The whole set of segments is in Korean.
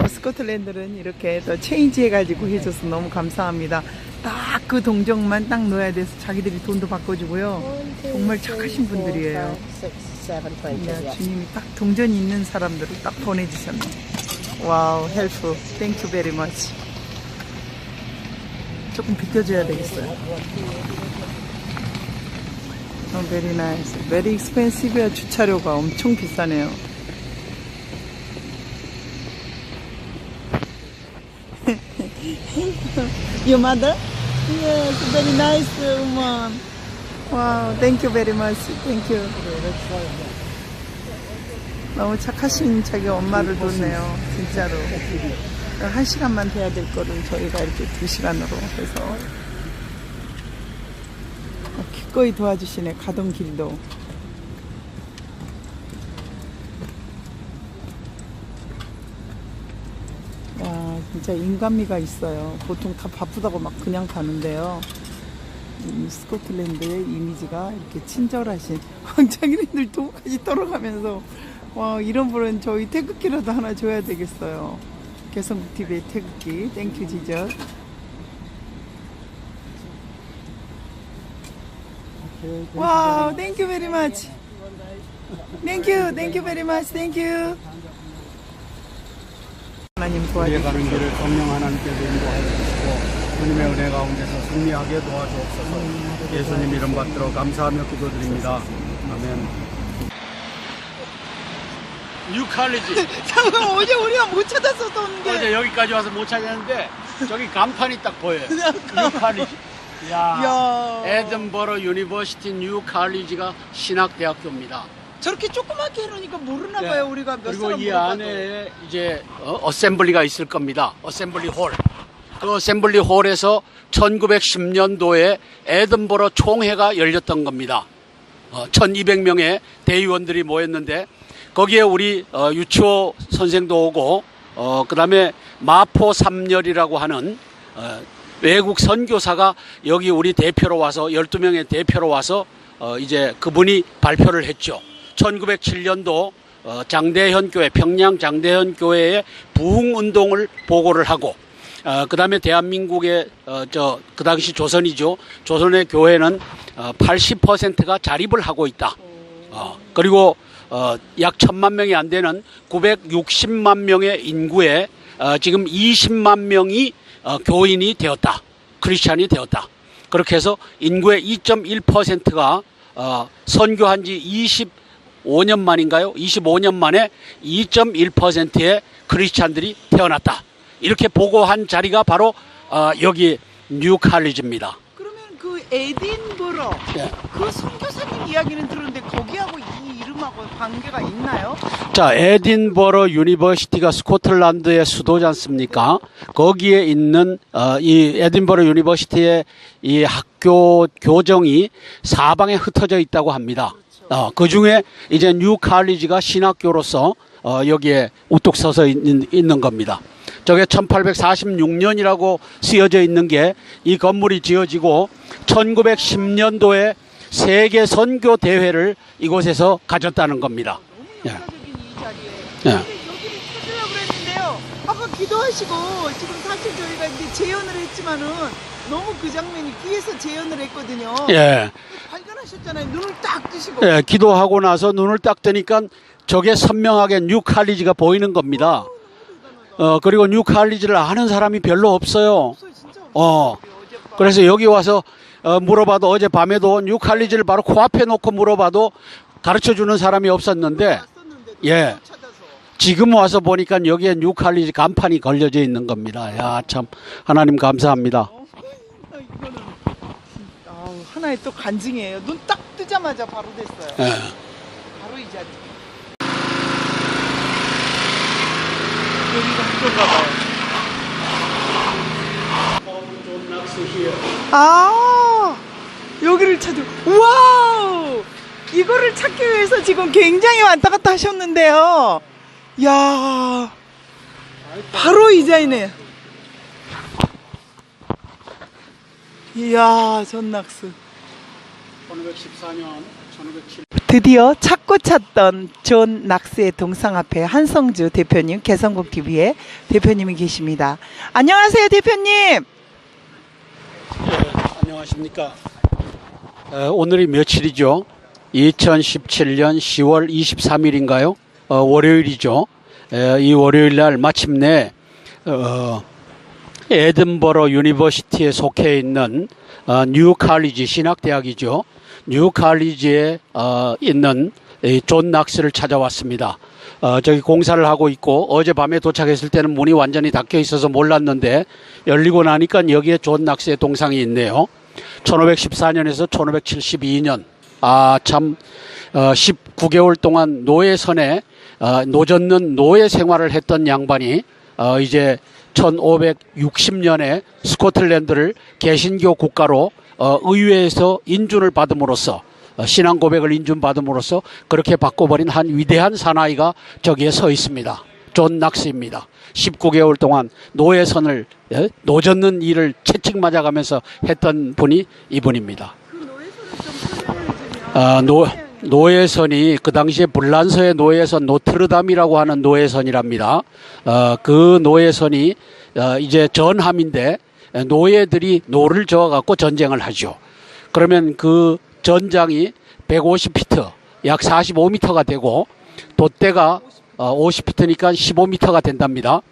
스코틀랜드는 이렇게 더 체인지 해가지고 해줘서 너무 감사합니다. 딱 그 동정만 딱 넣어야 돼서 자기들이 돈도 바꿔주고요. 정말 착하신 분들이에요. 야, 주님이 딱 동전이 있는 사람들을 딱 보내주셨네. 와우, 헬프. 땡큐 베리 머치. 조금 비켜줘야 되겠어요. 베리 나이스. 베리 익스펜시브야. 주차료가 엄청 비싸네요. Your mother? Yes, very nice woman. Wow, thank you very much. Thank you. 너무 착하신 자기 엄마를 뒀네요. 진짜로. 1시간만 돼야 될 거를 저희가 이렇게 2시간으로 해서 기꺼이 도와주시네. 가던 길도. 야, 진짜 인간미가 있어요. 보통 다 바쁘다고 막 그냥 가는데요. 이 스코틀랜드의 이미지가 이렇게 친절하신 자기네들 도까지 떨어가면서 와, 이런 분은 저희 태극기라도 하나 줘야 되겠어요. 개성TV의 태극기. 땡큐 지저. 와우, 땡큐 베리 마치. 땡큐 베리 마치. 땡큐. 하나님 도와주시고 가는 길을 성령 하나님께서 인도하여 주시고 주님의 은혜 가운데서 승리하게 도와주옵소서. 예수님 이름 받들어 감사하며 기도드립니다. 아멘. 뉴칼리지. 어제 우리가 못 찾았어 오는 게. 어제 여기까지 와서 못 찾았는데 저기 간판이 딱 보여요. 뉴칼리지. 야, 에든버러 유니버시티 뉴칼리지가 신학대학교입니다. 저렇게 조그맣게 해놓으니까 모르나 봐요. 네. 우리가 몇 그리고 사람 이 안에 이제 어셈블리가 있을 겁니다. 어셈블리 홀. 그 어셈블리 홀에서 1910년도에 에든버러 총회가 열렸던 겁니다. 1200명의 대의원들이 모였는데 거기에 우리 유치호 선생도 오고 그 다음에 마포 삼열이라고 하는 외국 선교사가 여기 우리 대표로 와서 12명의 대표로 와서 이제 그분이 발표를 했죠. 1907년도 장대현 교회, 평양 장대현 교회의 부흥 운동을 보고를 하고 그 다음에 대한민국의 그 당시 조선이죠. 조선의 교회는 80%가 자립을 하고 있다. 그리고 약 1000만 명이 안 되는 960만 명의 인구에 지금 20만 명이 교인이 되었다. 크리스찬이 되었다. 그렇게 해서 인구의 2.1%가 선교한 지 25년 만인가요? 25년 만에 2.1%의 크리스찬들이 태어났다. 이렇게 보고한 자리가 바로 여기 뉴칼리지입니다. 그러면 그 에딘버러 네. 그 선교사님 이야기는 들었는데 거기하고 이 이름하고 관계가 있나요? 자, 에딘버러 유니버시티가 스코틀랜드의 수도지 않습니까? 거기에 있는 이 에딘버러 유니버시티의 이 학교 교정이 사방에 흩어져 있다고 합니다. 그 중에 이제 뉴칼리지가 신학교로서 여기에 우뚝 서서 있는 겁니다. 저게 1846년이라고 쓰여져 있는 게 이 건물이 지어지고 1910년도에 세계 선교 대회를 이곳에서 가졌다는 겁니다. 너무 역사적인 이 자리에. 예. 여기를 찾으려고 그랬는데요. 아까 기도하시고 지금 사실 저희가 이제 재연을 했지만은 너무 그 장면이 귀에서 재연을 했거든요. 예. 발견하셨잖아요. 눈을 딱 뜨시고. 예, 기도하고 나서 눈을 딱 뜨니까 저게 선명하게 뉴칼리지가 보이는 겁니다. 그리고 뉴칼리지를 아는 사람이 별로 없어요. 없어요, 진짜 없어요. 그래서 여기 와서 물어봐도 어젯밤에도 뉴칼리지를 바로 코앞에 놓고 물어봐도 가르쳐주는 사람이 없었는데 예, 지금 와서 보니까 여기에 뉴칼리지 간판이 걸려져 있는 겁니다. 야, 참 하나님 감사합니다. 이거는 하나의 또 간증이에요. 눈 딱 뜨자마자 바로 됐어요. 예. 바로 이 자리. 여기가 학교인가 봐요. 아, 여기를 찾아. 와우! 이거를 찾기 위해서 지금 굉장히 왔다 갔다 하셨는데요. 야, 바로 이 자리네. 이야, 전낙스. 1914년, 1907년. 드디어 찾고 찾던 존 낙스의 동상 앞에 한성주 대표님, 개성국TV의 대표님이 계십니다. 안녕하세요, 대표님. 네, 안녕하십니까. 오늘이 며칠이죠? 2017년 10월 23일인가요? 월요일이죠. 이 월요일 날 마침내 에든버러 유니버시티에 속해 있는 뉴 칼리지 신학대학이죠. 뉴 칼리지에 있는 존 낙스를 찾아왔습니다. 저기 공사를 하고 있고 어젯밤에 도착했을 때는 문이 완전히 닫혀 있어서 몰랐는데 열리고 나니까 여기에 존 낙스의 동상이 있네요. 1514년에서 1572년 참 19개월 동안 노예선에 노젓는 노예 생활을 했던 양반이 이제 1560년에 스코틀랜드를 개신교 국가로 의회에서 인준을 받음으로써 신앙 고백을 인준받음으로써 그렇게 바꿔버린 한 위대한 사나이가 저기에 서 있습니다. 존 낙스입니다. 19개월 동안 노예선을 노젓는 일을 채찍 맞아가면서 했던 분이 이분입니다. 노예선이 그 당시에 불란서의 노예선 노트르담이라고 하는 노예선이랍니다. 그 노예선이 이제 전함인데 노예들이 노를 저어갖고 전쟁을 하죠. 그러면 그 전장이 150피트, 약 45m가 되고 돛대가 50피트니까 15m가 된답니다.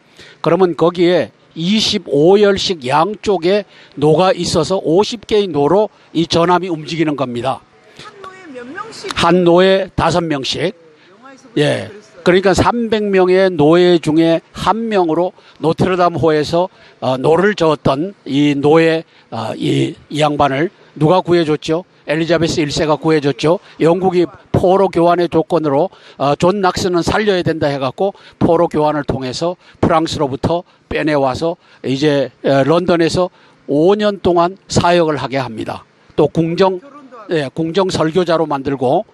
그러면 거기에 25열씩 양쪽에 노가 있어서 50개의 노로 이 전함이 움직이는 겁니다. 한 노에 몇 명씩? 한 노에 5명씩. 예. 그러니까 300명의 노예 중에 한 명으로 노트르담호에서 노를 저었던 이 노예 이 양반을 누가 구해줬죠? 엘리자베스 1세가 구해줬죠. 영국이 포로 교환의 조건으로 존 낙스는 살려야 된다 해갖고 포로 교환을 통해서 프랑스로부터 빼내와서 이제 런던에서 5년 동안 사역을 하게 합니다. 또 궁정 설교자로 만들고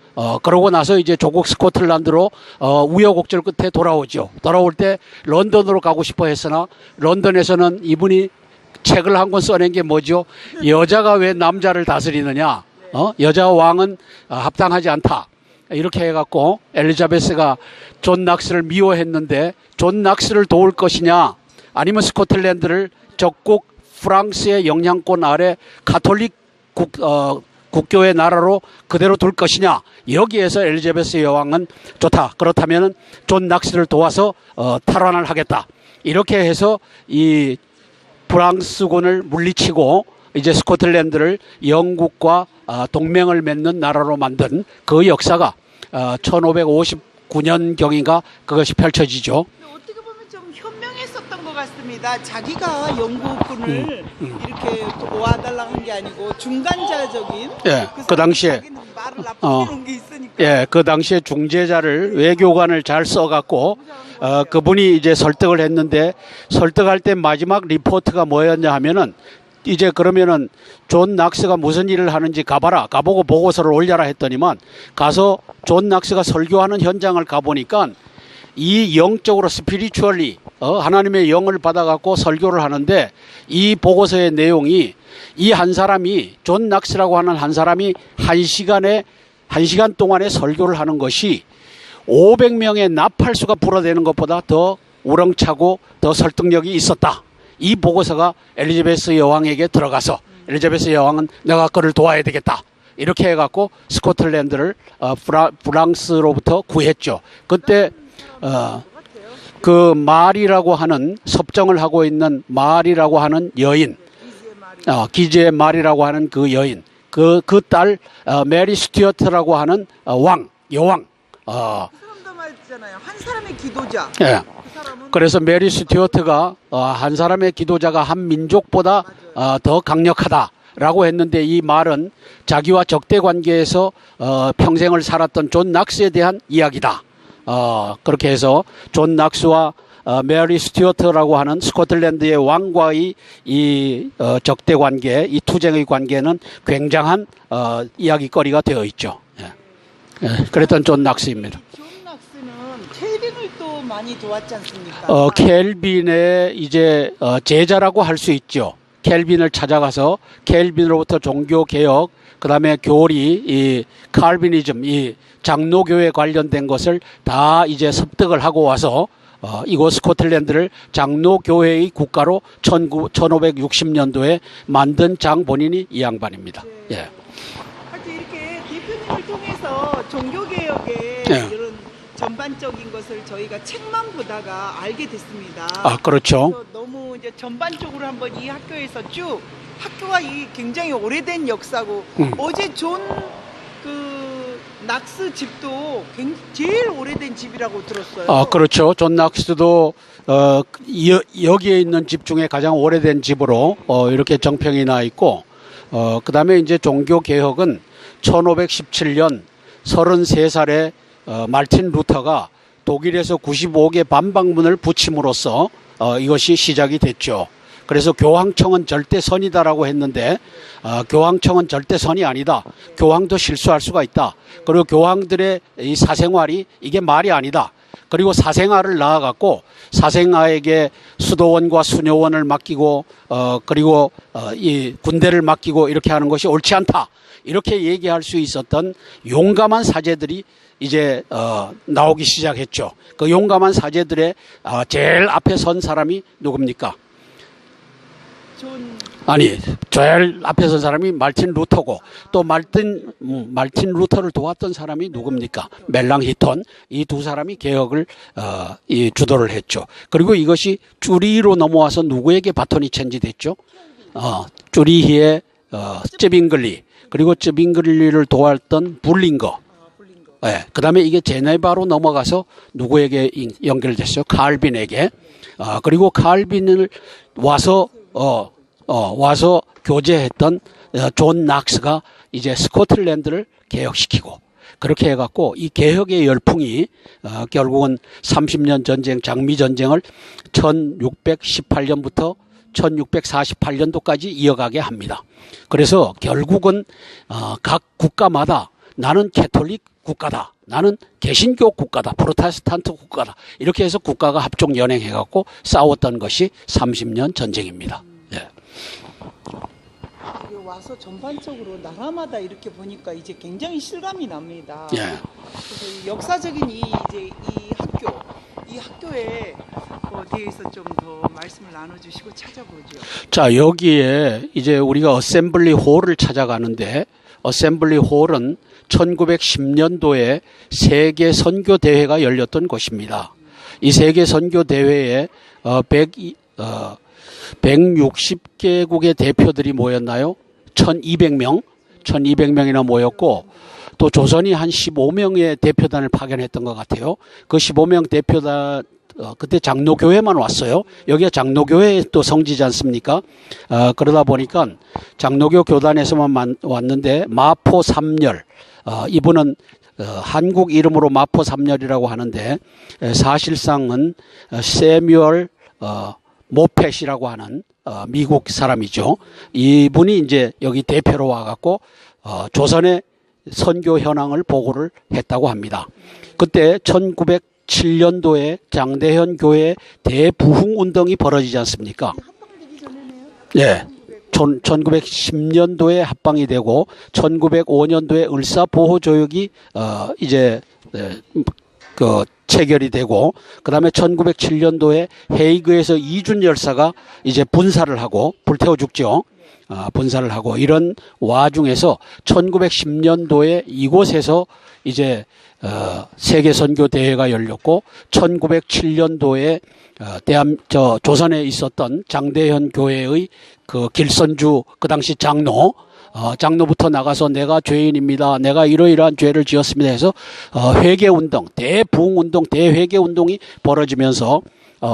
그러고 나서 이제 조국 스코틀랜드로 우여곡절 끝에 돌아오죠. 돌아올 때 런던으로 가고 싶어 했으나 런던에서는 이분이 책을 한 권 써낸 게 뭐죠? 여자가 왜 남자를 다스리느냐? 여자 왕은 합당하지 않다. 이렇게 해갖고 엘리자베스가 존 낙스를 미워했는데 존 낙스를 도울 것이냐 아니면 스코틀랜드를 적국 프랑스의 영향권 아래 가톨릭 국교의 나라로 그대로 둘 것이냐. 여기에서 엘리자베스 여왕은 좋다. 그렇다면 존 낙스를 도와서 탈환을 하겠다. 이렇게 해서 이 프랑스군을 물리치고 이제 스코틀랜드를 영국과 동맹을 맺는 나라로 만든 그 역사가 1559년경인가 그것이 펼쳐지죠. 어떻게 보면 좀 현명했었던 것 같습니다. 자기가 영국군을 이렇게 도와달라고 한 게 아니고 중간자적인 그 당시에 말을 나쁘게 게 있으니까. 그 당시에 중재자를 외교관을 잘 써갖고 그분이 이제 설득을 했는데 설득할 때 마지막 리포트가 뭐였냐 하면은 이제 그러면은 존 낙스가 무슨 일을 하는지 가봐라. 가보고 보고서를 올려라 했더니만 가서 존 낙스가 설교하는 현장을 가보니까 이 영적으로 스피리추얼리 하나님의 영을 받아갖고 설교를 하는데 이 보고서의 내용이 이 한 사람이 존 낙스라고 하는 한 사람이 한 시간 동안에 설교를 하는 것이 500명의 나팔수가 불어대는 것보다 더 우렁차고 더 설득력이 있었다. 이 보고서가 엘리자베스 여왕에게 들어가서 엘리자베스 여왕은 내가 그를 도와야 되겠다. 이렇게 해갖고 스코틀랜드를 프랑스로부터 구했죠. 그때 그 말이라고 하는 섭정을 하고 있는 말이라고 하는 여인, 기지의 말이라고 하는 그 여인, 그 딸 메리 스튜어트라고 하는 여왕. 그 사람도 말했잖아요. 한 사람의 기도자. 예. 그래서 메리 스튜어트가 한 사람의 기도자가 한 민족보다 더 강력하다라고 했는데 이 말은 자기와 적대 관계에서 평생을 살았던 존 낙스에 대한 이야기다. 그렇게 해서 존 낙스와 메리 스튜어트라고 하는 스코틀랜드의 왕과의 이 적대 관계, 이 투쟁의 관계는 굉장한 이야기거리가 되어 있죠. 그랬던 존 낙스입니다. 존 낙스는 켈빈을 또 많이 도왔지 않습니까? 켈빈의 이제 제자라고 할 수 있죠. 켈빈을 찾아가서 켈빈으로부터 종교 개혁, 그다음에 교리, 이 칼비니즘, 이 장로교회 관련된 것을 다 이제 습득을 하고 와서 이곳 스코틀랜드를 장로교회의 국가로 1560년도에 만든 장본인이 이 양반입니다. 네. 예. 하여튼 이렇게 대표님을 통해서 종교개혁의 예. 이런 전반적인 것을 저희가 책만 보다가 알게 됐습니다. 아, 그렇죠. 그래서 너무 이제 전반적으로 한번 이 학교에서 쭉 학교가 이 굉장히 오래된 역사고 어제 존 낙스 집도 제일 오래된 집이라고 들었어요. 아, 그렇죠. 존 낙스도 여기에 있는 집 중에 가장 오래된 집으로 이렇게 정평이 나 있고, 그다음에 이제 종교 개혁은 1517년 33살에 말틴 루터가 독일에서 95개 반박문을 붙임으로써 이것이 시작이 됐죠. 그래서 교황청은 절대 선이다라고 했는데 교황청은 절대 선이 아니다. 교황도 실수할 수가 있다. 그리고 교황들의 이 사생활이 이게 말이 아니다. 그리고 사생아를 낳아갖고 사생아에게 수도원과 수녀원을 맡기고 그리고 이 군대를 맡기고 이렇게 하는 것이 옳지 않다. 이렇게 얘기할 수 있었던 용감한 사제들이 이제 나오기 시작했죠. 그 용감한 사제들의 제일 앞에 선 사람이 누굽니까? 아니, 제일 앞에 선 사람이 말틴 루터고, 또 말틴 루터를 도왔던 사람이 누굽니까? 멜랑 히톤. 이 두 사람이 개혁을 주도를 했죠. 그리고 이것이 쭈리히로 넘어와서 누구에게 바톤이 체인지됐죠? 쭈리히의 쯔빙글리, 그리고 쯔빙글리를 도왔던 불링거. 네, 그다음에 이게 제네바로 넘어가서 누구에게 연결됐어요? 칼빈에게. 그리고 칼빈을 와서 교제했던 존 낙스가 이제 스코틀랜드를 개혁시키고, 그렇게 해갖고 이 개혁의 열풍이 결국은 30년 전쟁, 장미 전쟁을 1618년부터 1648년도까지 이어가게 합니다. 그래서 결국은 각 국가마다 나는 캐톨릭 국가다, 나는 개신교 국가다, 프로테스탄트 국가다, 이렇게 해서 국가가 합종 연행해갖고 싸웠던 것이 30년 전쟁입니다. 예. 와서 전반적으로 나라마다 이렇게 보니까 이제 굉장히 실감이 납니다. 예. 그래서 이 역사적인 이 학교에 대해서 좀 더 말씀을 나눠주시고 찾아보죠. 자, 여기에 이제 우리가 어셈블리 홀을 찾아가는데, 어셈블리 홀은 1910년도에 세계 선교 대회가 열렸던 곳입니다. 이 세계 선교 대회에 160개국의 대표들이 모였나요? 1200명이나 모였고, 또 조선이 한 15명의 대표단을 파견했던 것 같아요. 그 15명 대표단, 그때 장로교회만 왔어요. 여기가 장로교회의 또 성지지 않습니까? 그러다 보니까 장로교 교단에서만 왔는데, 마포 삼열, 이분은 한국 이름으로 마포 삼열이라고 하는데, 사실상은 세뮤얼 모펫이라고 하는 미국 사람이죠. 이분이 이제 여기 대표로 와갖고 조선의 선교 현황을 보고를 했다고 합니다. 그때 1907년도에 장대현 교회 대부흥 운동이 벌어지지 않습니까? 네. 1910년도에 합방이 되고 1905년도에 을사보호조약이 이제 체결이 되고, 그다음에 1907년도에 헤이그에서 이준 열사가 이제 분사를 하고 불태워 죽죠. 분사를 하고, 이런 와중에서 1910년도에 이곳에서 이제 세계 선교 대회가 열렸고, 1907년도에 조선에 있었던 장대현 교회의 그 길선주, 그 당시 장로부터 나가서 내가 죄인입니다, 내가 이러이러한 죄를 지었습니다 해서 회개운동, 대부흥운동, 대회개운동이 벌어지면서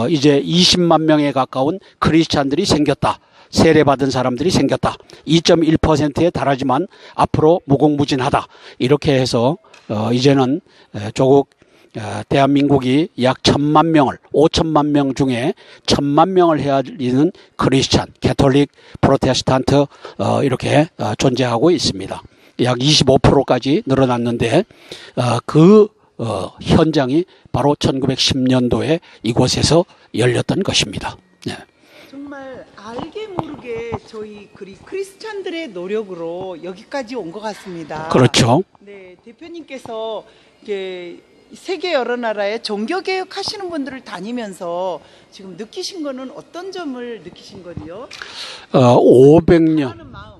이제 20만 명에 가까운 크리스찬들이 생겼다. 세례받은 사람들이 생겼다. 2.1%에 달하지만 앞으로 무궁무진하다. 이렇게 해서 이제는 조국 대한민국이 약 1,000만 명을, 5천만 명 중에 1,000만 명을 헤아리는 크리스찬, 캐톨릭, 프로테스탄트 이렇게 존재하고 있습니다. 약 25%까지 늘어났는데 그 현장이 바로 1910년도에 이곳에서 열렸던 것입니다. 네. 정말 알게 모르게 저희 크리스찬들의 노력으로 여기까지 온 것 같습니다. 그렇죠. 네, 대표님께서 이게 세계 여러 나라에 종교 개혁 하시는 분들을 다니면서 지금 느끼신 거는 어떤 점을 느끼신 거지요? 500년, 하는 마음.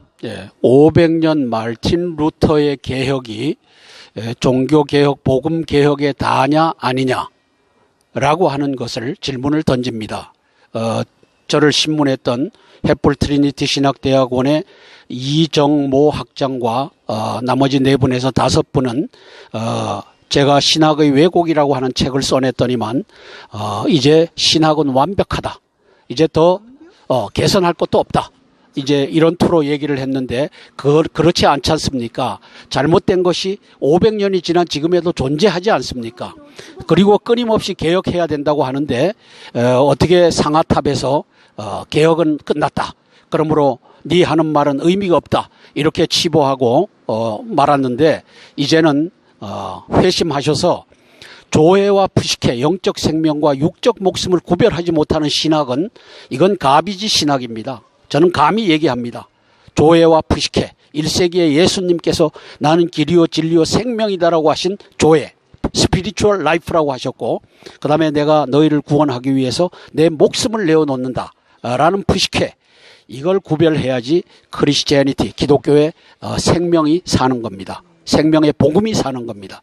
500년 마르틴 루터의 개혁이 종교 개혁, 복음 개혁에 다냐 아니냐라고 하는 것을 질문을 던집니다. 저를 신문했던 햇불 트리니티 신학대학원의 이정모 학장과 나머지 4분에서 5분은 제가 신학의 왜곡이라고 하는 책을 써냈더니만 이제 신학은 완벽하다. 이제 더 개선할 것도 없다. 이제 이런 투로 얘기를 했는데 그렇지 않지 않습니까? 잘못된 것이 500년이 지난 지금에도 존재하지 않습니까? 그리고 끊임없이 개혁해야 된다고 하는데 어떻게 상하탑에서 개혁은 끝났다. 그러므로 네 하는 말은 의미가 없다. 이렇게 치부하고 말았는데 이제는 회심하셔서 조회와 푸시케, 영적 생명과 육적 목숨을 구별하지 못하는 신학은 이건 가비지 신학입니다. 저는 감히 얘기합니다. 조회와 푸시케, 1세기에 예수님께서 나는 길이요 진리요 생명이다라고 하신 조회, 스피리추얼 라이프라고 하셨고, 그 다음에 내가 너희를 구원하기 위해서 내 목숨을 내어놓는다 라는 푸시케, 이걸 구별해야지 크리스티애니티, 기독교의 생명이 사는 겁니다. 생명의 복음이 사는 겁니다.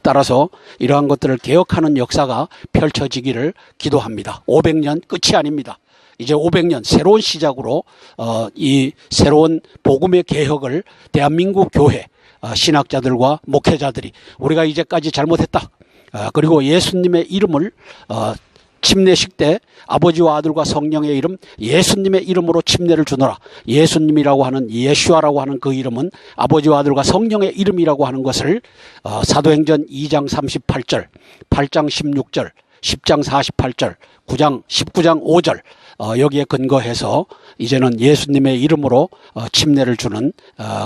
따라서 이러한 것들을 개혁하는 역사가 펼쳐지기를 기도합니다. 500년 끝이 아닙니다. 이제 500년 새로운 시작으로 이 새로운 복음의 개혁을 대한민국 교회 신학자들과 목회자들이 우리가 이제까지 잘못했다. 그리고 예수님의 이름을 침례식 때 아버지와 아들과 성령의 이름 예수님의 이름으로 침례를 주노라. 예수님이라고 하는 예슈아라고 하는 그 이름은 아버지와 아들과 성령의 이름이라고 하는 것을 사도행전 2장 38절, 8장 16절, 10장 48절, 19장 5절 여기에 근거해서 이제는 예수님의 이름으로 침례를 주는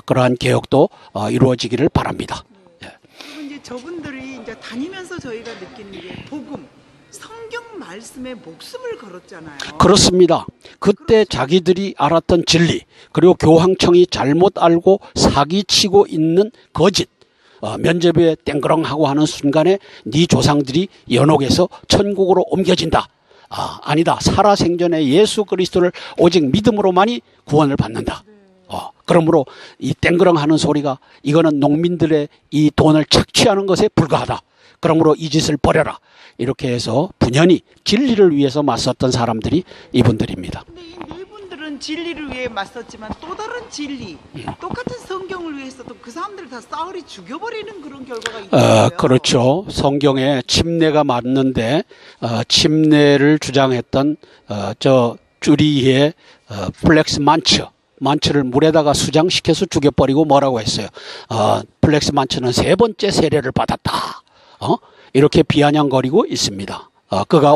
그러한 개혁도 이루어지기를 바랍니다. 그리고 이제 저분들이 이제 다니면서 저희가 느끼는 게 복음, 성경 말씀에 목숨을 걸었잖아요. 그렇습니다. 그때 자기들이 알았던 진리, 그리고 교황청이 잘못 알고 사기치고 있는 거짓, 면죄부에 땡그렁하고 하는 순간에 네 조상들이 연옥에서 천국으로 옮겨진다. 아니다. 살아생전에 예수 그리스도를 오직 믿음으로만이 구원을 받는다. 그러므로 이 땡그렁하는 소리가 이거는 농민들의 이 돈을 착취하는 것에 불과하다. 그러므로 이 짓을 버려라. 이렇게 해서 분연히 진리를 위해서 맞섰던 사람들이 이분들입니다. 근데 이 네 분들은 진리를 위해 맞섰지만 또 다른 진리, 똑같은 성경을 위해서도 그 사람들을 다 싸우리 죽여버리는 그런 결과가 있어요. 그렇죠. 성경에 침례가 맞는데 침례를 주장했던 저 주리의 플렉스 만츠를 물에다가 수장시켜서 죽여버리고 뭐라고 했어요. 플렉스 만츠는 3번째 세례를 받았다. 이렇게 비아냥거리고 있습니다. 그가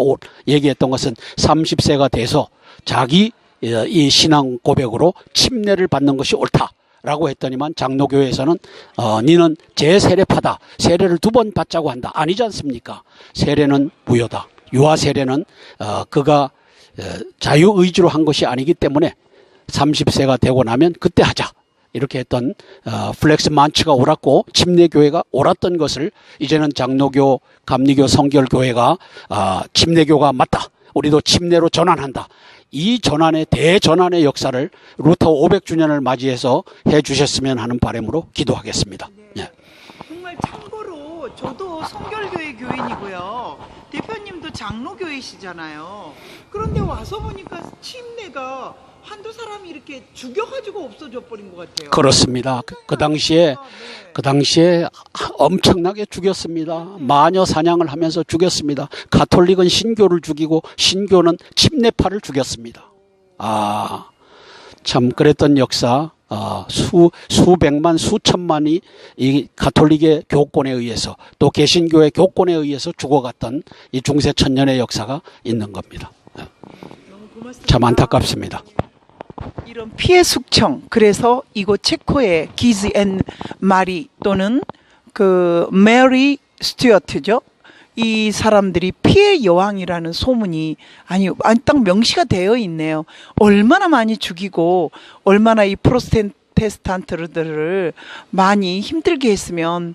얘기했던 것은 30세가 돼서 자기 이 신앙 고백으로 침례를 받는 것이 옳다라고 했더니만 장로교회에서는 니는 재세례파다. 세례를 2번 받자고 한다. 아니지 않습니까? 세례는 무효다. 유아 세례는 그가 자유의지로 한 것이 아니기 때문에 30세가 되고 나면 그때 하자. 이렇게 했던 플렉스 만츠가 옳았고 침례교회가 옳았던 것을 이제는 장로교, 감리교, 성결교회가 침례교가 맞다. 우리도 침례로 전환한다. 이 전환의 대전환의 역사를 루터 500주년을 맞이해서 해주셨으면 하는 바람으로 기도하겠습니다. 네. 정말 참고로 저도 성결교회 교인이고요. 대표님도 장로교회시잖아요. 그런데 와서 보니까 침례가 한두 사람이 이렇게 죽여가지고 없어져 버린 것 같아요. 그렇습니다. 그 당시에 엄청나게 죽였습니다. 마녀 사냥을 하면서 죽였습니다. 가톨릭은 신교를 죽이고 신교는 침례파를 죽였습니다. 참 그랬던 역사. 수백만 수천만이 이 가톨릭의 교권에 의해서 또 개신교의 교권에 의해서 죽어갔던 이 중세 천년의 역사가 있는 겁니다. 참 안타깝습니다. 이런 피해 숙청, 그래서 이곳 체코의 기즈 앤 마리 또는 그 메리 스튜어트죠. 이 사람들이 피해 여왕이라는 소문이 딱 명시가 되어 있네요. 얼마나 많이 죽이고 얼마나 이 프로테스탄트들을 많이 힘들게 했으면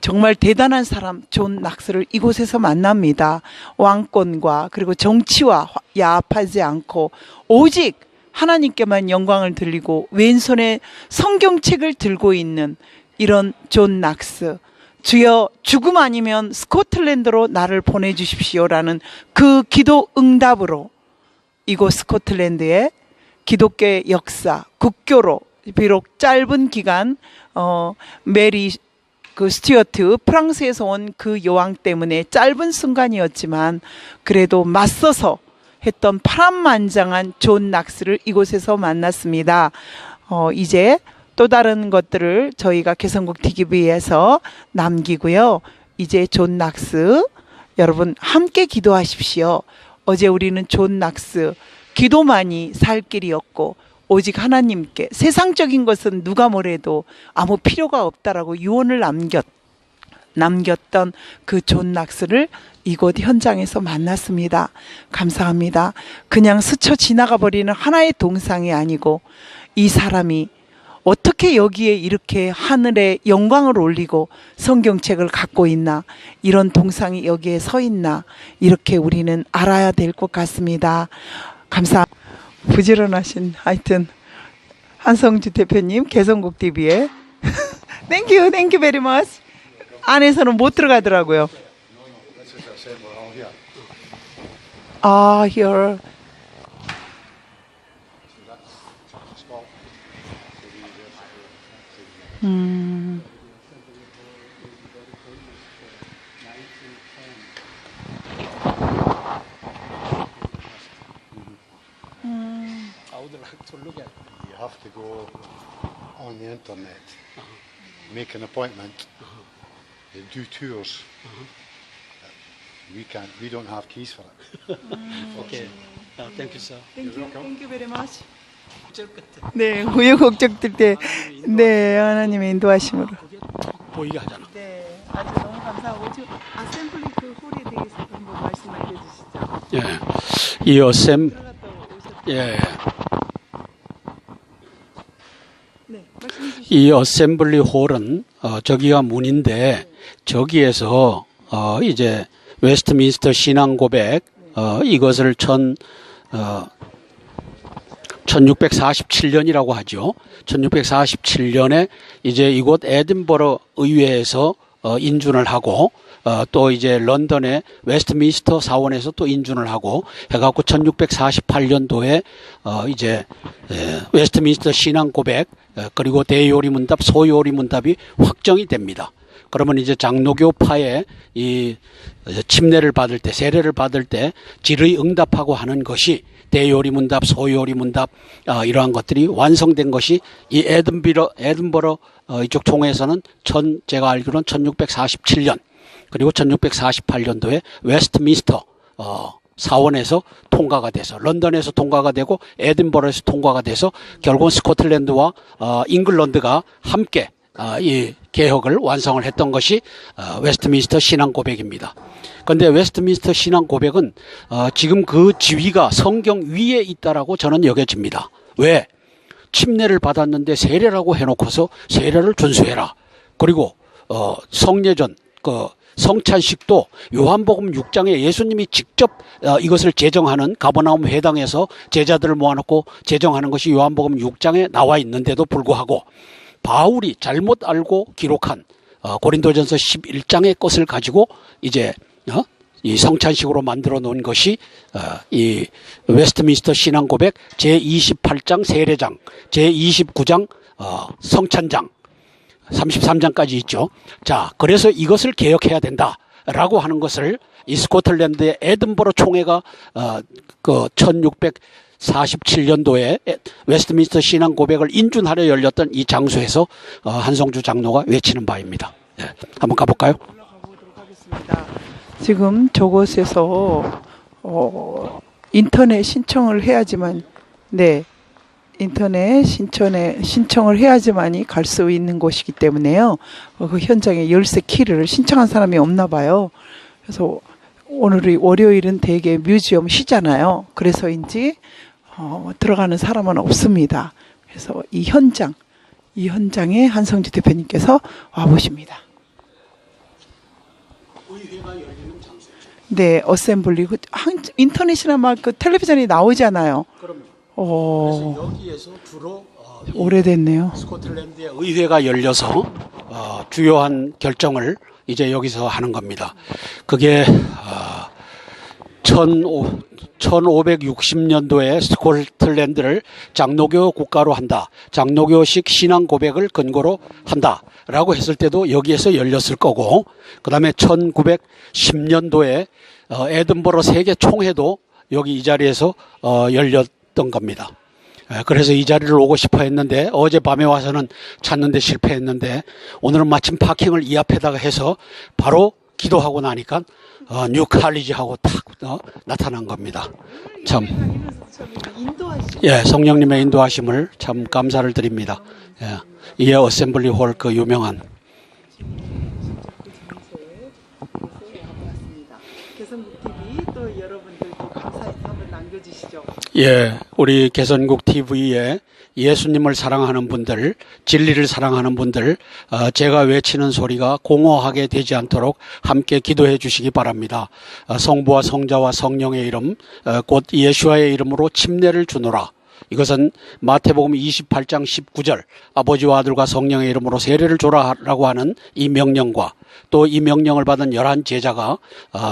정말 대단한 사람 존 낙스를 이곳에서 만납니다. 왕권과 그리고 정치와 야합하지 않고 오직 하나님께만 영광을 돌리고 왼손에 성경책을 들고 있는 이런 존 낙스. 주여, 죽음 아니면 스코틀랜드로 나를 보내주십시오라는 그 기도 응답으로 이곳 스코틀랜드의 기독교의 역사, 국교로 비록 짧은 기간 메리 스튜어트 프랑스에서 온 그 여왕 때문에 짧은 순간이었지만 그래도 맞서서 했던 파란만장한 존 낙스를 이곳에서 만났습니다. 이제 또 다른 것들을 저희가 개성국 TV에서 남기고요. 이제 존 낙스 여러분 함께 기도하십시오. 어제 우리는 존 낙스 기도만이 살 길이었고 오직 하나님께 세상적인 것은 누가 뭐래도 아무 필요가 없다라고 유언을 남겼던 그 존 낙스를 이곳 현장에서 만났습니다. 감사합니다. 그냥 스쳐 지나가 버리는 하나의 동상이 아니고 이 사람이 어떻게 여기에 이렇게 하늘에 영광을 올리고 성경책을 갖고 있나, 이런 동상이 여기에 서 있나, 이렇게 우리는 알아야 될 것 같습니다. 감사합니다. 부지런하신 하여튼 한성주 대표님 개성국 TV에 땡큐 베리 머치. 안에서는 못 들어가더라고요. here. I would like to look at it. You have to go on the internet, make an appointment, they do tours. We don't have keys for it. Okay. Thank you, sir. Thank you very much. 저 끝에 네, 우여곡절들 때, 네, 하나님의 인도하심으로. 그게 tok 보이게 하잖아. 네, 아주 너무 감사하고 지금 아셈블리 그 홀에 대해서 한번 말씀 알려주시죠. 예. 이 어셈, 들어갔다 오셨죠? 예. 네, 말씀해 주시죠. 이 어셈블리 홀은 저기가 문인데 저기에서 이제 웨스트민스터 신앙 고백 이것을 1647년이라고 하죠. 1647년에 이제 이곳 에든버러 의회에서 인준을 하고 또 이제 런던의 웨스트민스터 사원에서 또 인준을 하고 해갖고 1648년도에 이제 웨스트민스터 신앙 고백 그리고 대요리 문답, 소요리 문답이 확정이 됩니다. 그러면 이제 장로교파에 이 침례를 받을 때, 세례를 받을 때 질의 응답하고 하는 것이 대요리 문답, 소요리 문답 이러한 것들이 완성된 것이 이 에든버러 이쪽 총회에서는 제가 알기로는 1647년 그리고 1648년도에 웨스트민스터 사원에서 통과가 돼서 런던에서 통과가 되고 에든버러에서 통과가 돼서 결국은 스코틀랜드와 잉글랜드가 함께 이 개혁을 완성을 했던 것이 웨스트민스터 신앙 고백입니다. 그런데 웨스트민스터 신앙 고백은 지금 그 지위가 성경 위에 있다라고 저는 여겨집니다. 왜? 침례를 받았는데 세례라고 해놓고서 세례를 준수해라. 그리고 성례전 성찬식도 요한복음 6장에 예수님이 직접 이것을 제정하는 가버나움 회당에서 제자들을 모아놓고 제정하는 것이 요한복음 6장에 나와 있는데도 불구하고 바울이 잘못 알고 기록한 고린도전서 11장의 것을 가지고 이제 이 성찬식으로 만들어 놓은 것이 이 웨스트민스터 신앙 고백 제28장 세례장, 제29장 성찬장, 33장까지 있죠. 자, 그래서 이것을 개혁해야 된다라고 하는 것을 이 스코틀랜드의 에든버러 총회가 그 1647년도에 웨스트민스터 신앙 고백을 인준하려 열렸던 이 장소에서 한성주 장로가 외치는 바입니다. 네, 한번 가볼까요? 올라가 보도록 하겠습니다. 지금 저곳에서 인터넷 신청을 해야지만, 네, 인터넷 신청을 해야지만이 갈 수 있는 곳이기 때문에요. 그 현장에 열쇠 키를 신청한 사람이 없나 봐요. 그래서 오늘이 월요일은 대개 뮤지엄 쉬잖아요. 그래서인지 들어가는 사람은 없습니다. 그래서 이 현장에 한성주 대표님께서 와보십니다. 의회가 열리는 장소죠. 네, 어셈블리 인터넷이나 막 그 텔레비전에 나오잖아요. 그럼요. 그래서 여기에서 주로 오래됐네요. 스코틀랜드의 의회가 열려서 주요한 결정을 이제 여기서 하는 겁니다. 그게 1560년도에 스코틀랜드를 장로교 국가로 한다. 장로교식 신앙 고백을 근거로 한다라고 했을 때도 여기에서 열렸을 거고, 그 다음에 1910년도에 에든버러 세계 총회도 여기 이 자리에서 열렸던 겁니다. 그래서 이 자리를 오고 싶어 했는데 어젯밤에 와서는 찾는데 실패했는데 오늘은 마침 파킹을 이 앞에다가 해서 바로 기도하고 나니까 뉴 칼리지하고 탁 나타난 겁니다. 참, 예, 성령님의 인도하심을 참 감사를 드립니다. 예, 이게 어셈블리 홀 그 유명한. 개성국 TV 또 여러분들도 감사해서 한번 남겨주시죠. 예, 우리 개선국 TV에 예수님을 사랑하는 분들, 진리를 사랑하는 분들, 제가 외치는 소리가 공허하게 되지 않도록 함께 기도해 주시기 바랍니다. 성부와 성자와 성령의 이름, 곧 예수와의 이름으로 침례를 주노라. 이것은 마태복음 28장 19절 아버지와 아들과 성령의 이름으로 세례를 줘라라고 하는 이 명령과 또 이 명령을 받은 11 제자가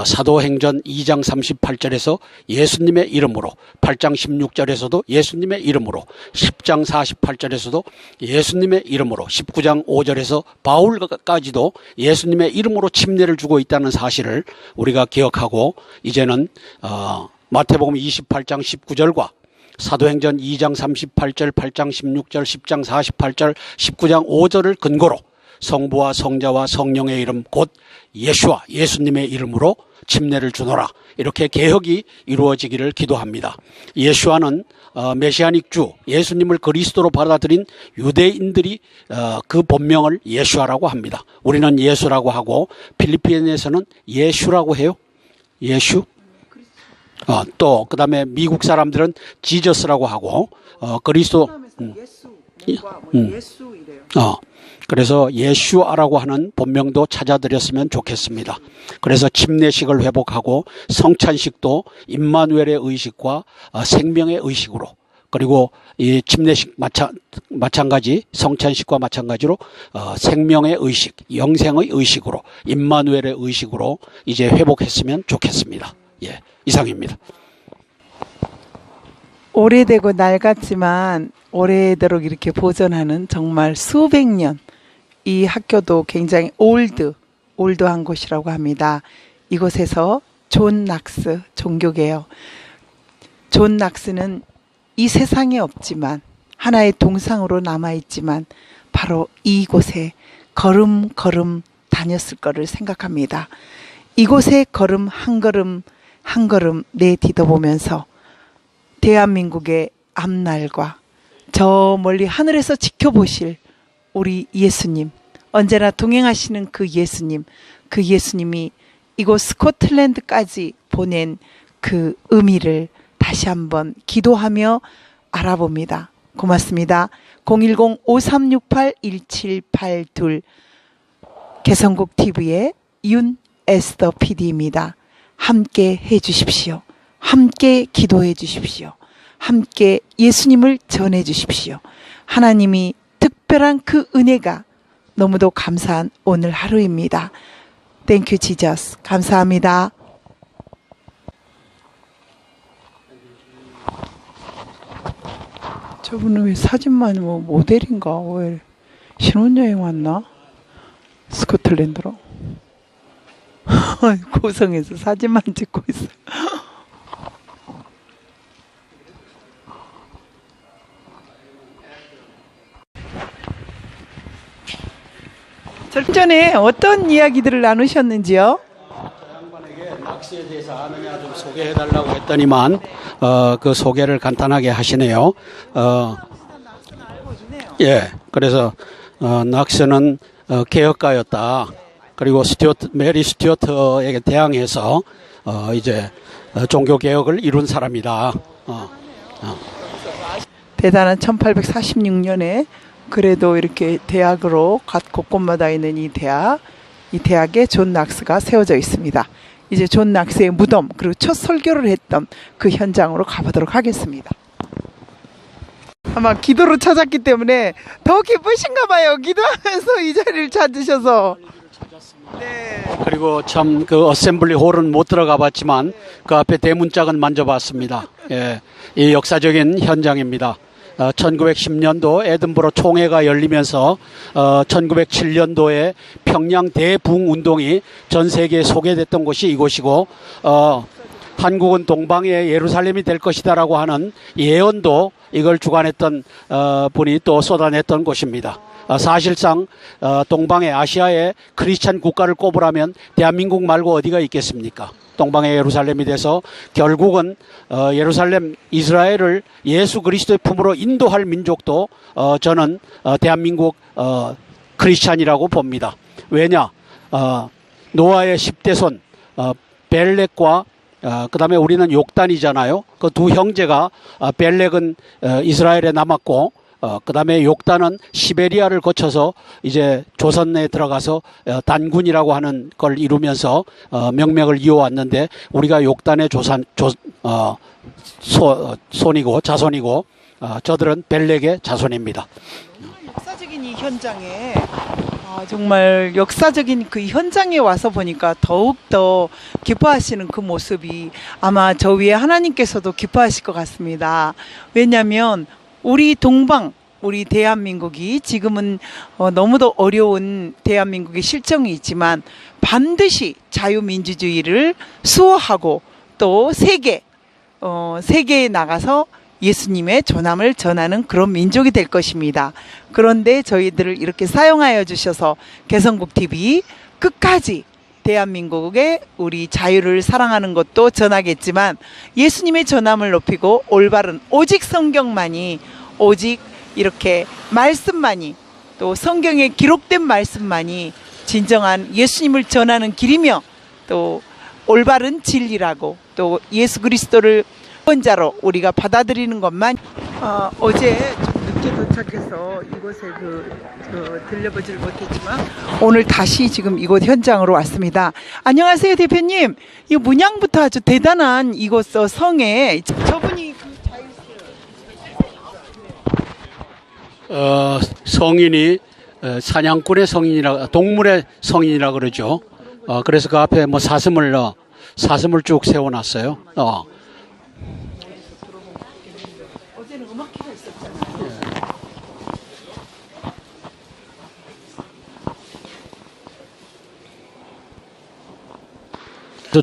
사도행전 2장 38절에서 예수님의 이름으로, 8장 16절에서도 예수님의 이름으로, 10장 48절에서도 예수님의 이름으로, 19장 5절에서 바울까지도 예수님의 이름으로 침례를 주고 있다는 사실을 우리가 기억하고, 이제는 마태복음 28장 19절과 사도행전 2장 38절, 8장 16절, 10장 48절, 19장 5절을 근거로 성부와 성자와 성령의 이름 곧 예수와 예수님의 이름으로 침례를 주노라. 이렇게 개혁이 이루어지기를 기도합니다. 예수와는 메시아닉 주, 예수님을 그리스도로 받아들인 유대인들이 그 본명을 예수아라고 합니다. 우리는 예수라고 하고 필리핀에서는 예수라고 해요. 예수. 또 그다음에 미국 사람들은 지저스라고 하고 그리스도 예수 이래요. 그래서 예수아라고 하는 본명도 찾아드렸으면 좋겠습니다. 그래서 침례식을 회복하고 성찬식도 임마누엘의 의식과 생명의 의식으로, 그리고 이 침례식 마찬가지, 성찬식과 마찬가지로 생명의 의식, 영생의 의식으로, 임마누엘의 의식으로 이제 회복했으면 좋겠습니다. 예, 이상입니다. 오래되고 낡았지만 오래도록 이렇게 보존하는 정말 수백 년, 이 학교도 굉장히 올드한 곳이라고 합니다. 이곳에서 존 낙스 종교개혁, 존 낙스는 이 세상에 없지만 하나의 동상으로 남아있지만 바로 이곳에 걸음걸음 다녔을 거를 생각합니다. 이곳에 걸음 한 걸음 한 걸음 내디뎌보면서 대한민국의 앞날과 저 멀리 하늘에서 지켜보실 우리 예수님, 언제나 동행하시는 그 예수님이 이곳 스코틀랜드까지 보낸 그 의미를 다시 한번 기도하며 알아봅니다. 고맙습니다. 010-5368-1782 개성국 TV의 윤에스더 PD입니다. 함께 해주십시오. 함께 기도해 주십시오. 함께 예수님을 전해 주십시오. 하나님이 특별한 그 은혜가 너무도 감사한 오늘 하루입니다. Thank you, Jesus. 감사합니다. 저분은 왜 사진만 뭐 모델인가? 왜 신혼여행 왔나? 스코틀랜드로. 고성에서 사진만 찍고 있어요. 전에 어떤 이야기들을 나누셨는지요? 저 양반에게 낚시에 대해서 아느냐 좀 소개해달라고 했더니만 그 소개를 간단하게 하시네요. 예, 그래서 낚시는 개혁가였다. 그리고 메리 스튜어트에게 대항해서 이제 종교 개혁을 이룬 사람이다. 대단한 1846년에 그래도 이렇게 대학으로 각 곳곳마다 있는 이 대학에 존 낙스가 세워져 있습니다. 이제 존 낙스의 무덤 그리고 첫 설교를 했던 그 현장으로 가보도록 하겠습니다. 아마 기도로 찾았기 때문에 더 기쁘신가 봐요. 기도하면서 이 자리를 찾으셔서. 네. 그리고 참 그 어셈블리 홀은 못 들어가 봤지만 그 앞에 대문짝은 만져봤습니다. 예, 이 역사적인 현장입니다. 1910년도 에든버러 총회가 열리면서 1907년도에 평양 대붕 운동이 전 세계에 소개됐던 곳이 이곳이고 한국은 동방의 예루살렘이 될 것이다라고 하는 예언도 이걸 주관했던 분이 또 쏟아냈던 곳입니다. 사실상 동방의 아시아의 크리스찬 국가를 꼽으라면 대한민국 말고 어디가 있겠습니까? 동방의 예루살렘이 돼서 결국은 예루살렘 이스라엘을 예수 그리스도의 품으로 인도할 민족도 저는 대한민국 크리스찬이라고 봅니다. 왜냐? 노아의 10대 손 벨렉과 그 다음에 우리는 욕단이잖아요. 그 두 형제가 벨렉은 이스라엘에 남았고 그 다음에 욕단은 시베리아를 거쳐서 이제 조선에 들어가서 단군이라고 하는 걸 이루면서 명맥을 이어왔는데 우리가 욕단의 손이고 자손이고 저들은 벨렉의 자손입니다. 역사적인 이 현장에 정말 역사적인 그 현장에 와서 보니까 더욱더 기뻐하시는 그 모습이 아마 저 위에 하나님께서도 기뻐하실 것 같습니다. 왜냐하면 우리 동방, 우리 대한민국이 지금은 너무도 어려운 대한민국의 실정이 있지만 반드시 자유민주주의를 수호하고 또 세계에 나가서 예수님의 전함을 전하는 그런 민족이 될 것입니다. 그런데 저희들을 이렇게 사용하여 주셔서 개성국TV 끝까지 대한민국의 우리 자유를 사랑하는 것도 전하겠지만 예수님의 전함을 높이고 올바른 오직 성경만이 오직 이렇게 말씀만이 또 성경에 기록된 말씀만이 진정한 예수님을 전하는 길이며 또 올바른 진리라고 또 예수 그리스도를 구원자로 우리가 받아들이는 것만 어제 좀 늦게 도착해서 이곳에 들려보지를 못했지만 오늘 다시 지금 이곳 현장으로 왔습니다. 안녕하세요 대표님. 이 문양부터 아주 대단한 이곳 성에 저분이 그 성인이 사냥꾼의 성인이라 동물의 성인이라 그러죠. 그래서 그 앞에 뭐 사슴을 쭉 세워놨어요. 어제는 음악회가 있었잖아요.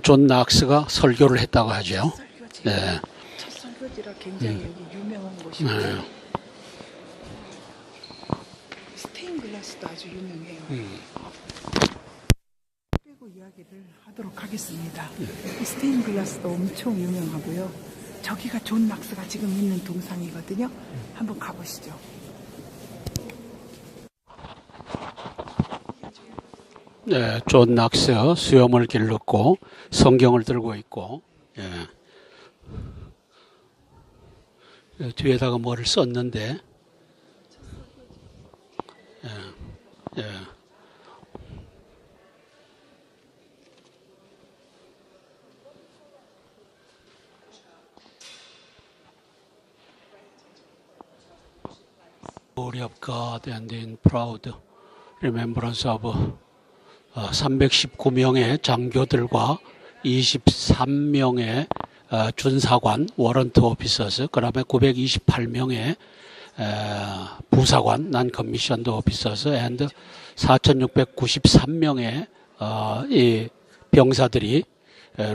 존 낙스가 설교를 했다고 하죠. 네. 첫 설교지라 굉장히 여기 유명한 곳이고 스테인 글라스도 아주 유명해요. 그리고 이야기를 하도록 하겠습니다. 이 스테인 글라스도 엄청 유명하고요. 저기가 존 낙스가 지금 있는 동상이거든요. 한번 가보시죠. 네, 존 낙스 수염을 길렀고 성경을 들고 있고 뒤에다가 뭐를 썼는데 Glory of God and in proud remembrance of 319명의 장교들과 23명의 준사관, 워런트 오피서스, 그 다음에 928명의 부사관, 난 커미션드 오피서스, and 4693명의 이 병사들이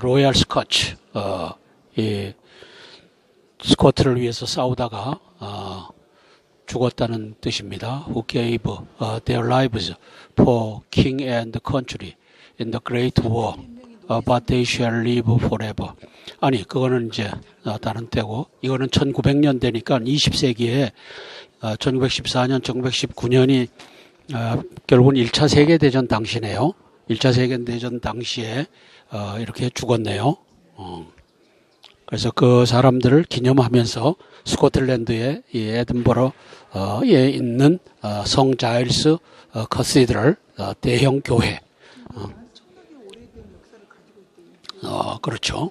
로얄 스코치, 이 스코트를 위해서 싸우다가 죽었다는 뜻입니다. Who gave their lives for king and country in the great war, but they shall live forever. 아니, 그거는 이제 다른 때고, 이거는 1900년대니까 20세기에 1914년, 1919년이 결국은 1차 세계대전 당시네요. 1차 세계대전 당시에 이렇게 죽었네요. 그래서 그 사람들을 기념하면서 스코틀랜드의 이 에든버러에 있는 성 자일스 커시드럴 대형 교회. 그렇죠.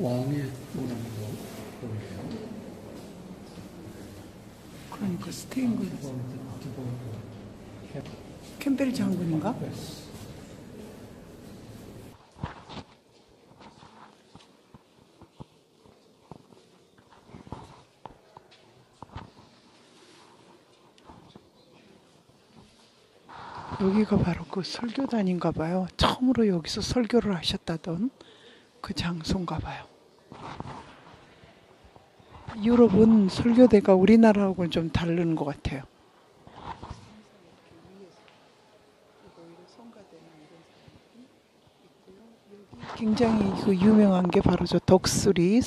왕의 모양도 보이네요. 그러니까 스테인글 캠벨 장군인가? 여기가 바로 그 설교단인가 봐요. 처음으로 여기서 설교를 하셨다던 그 장소인가 봐요. 유럽은 설교대가 우리나라하고는 좀 다른 것 같아요. 굉장히 그 유명한 게 바로 저 덕수리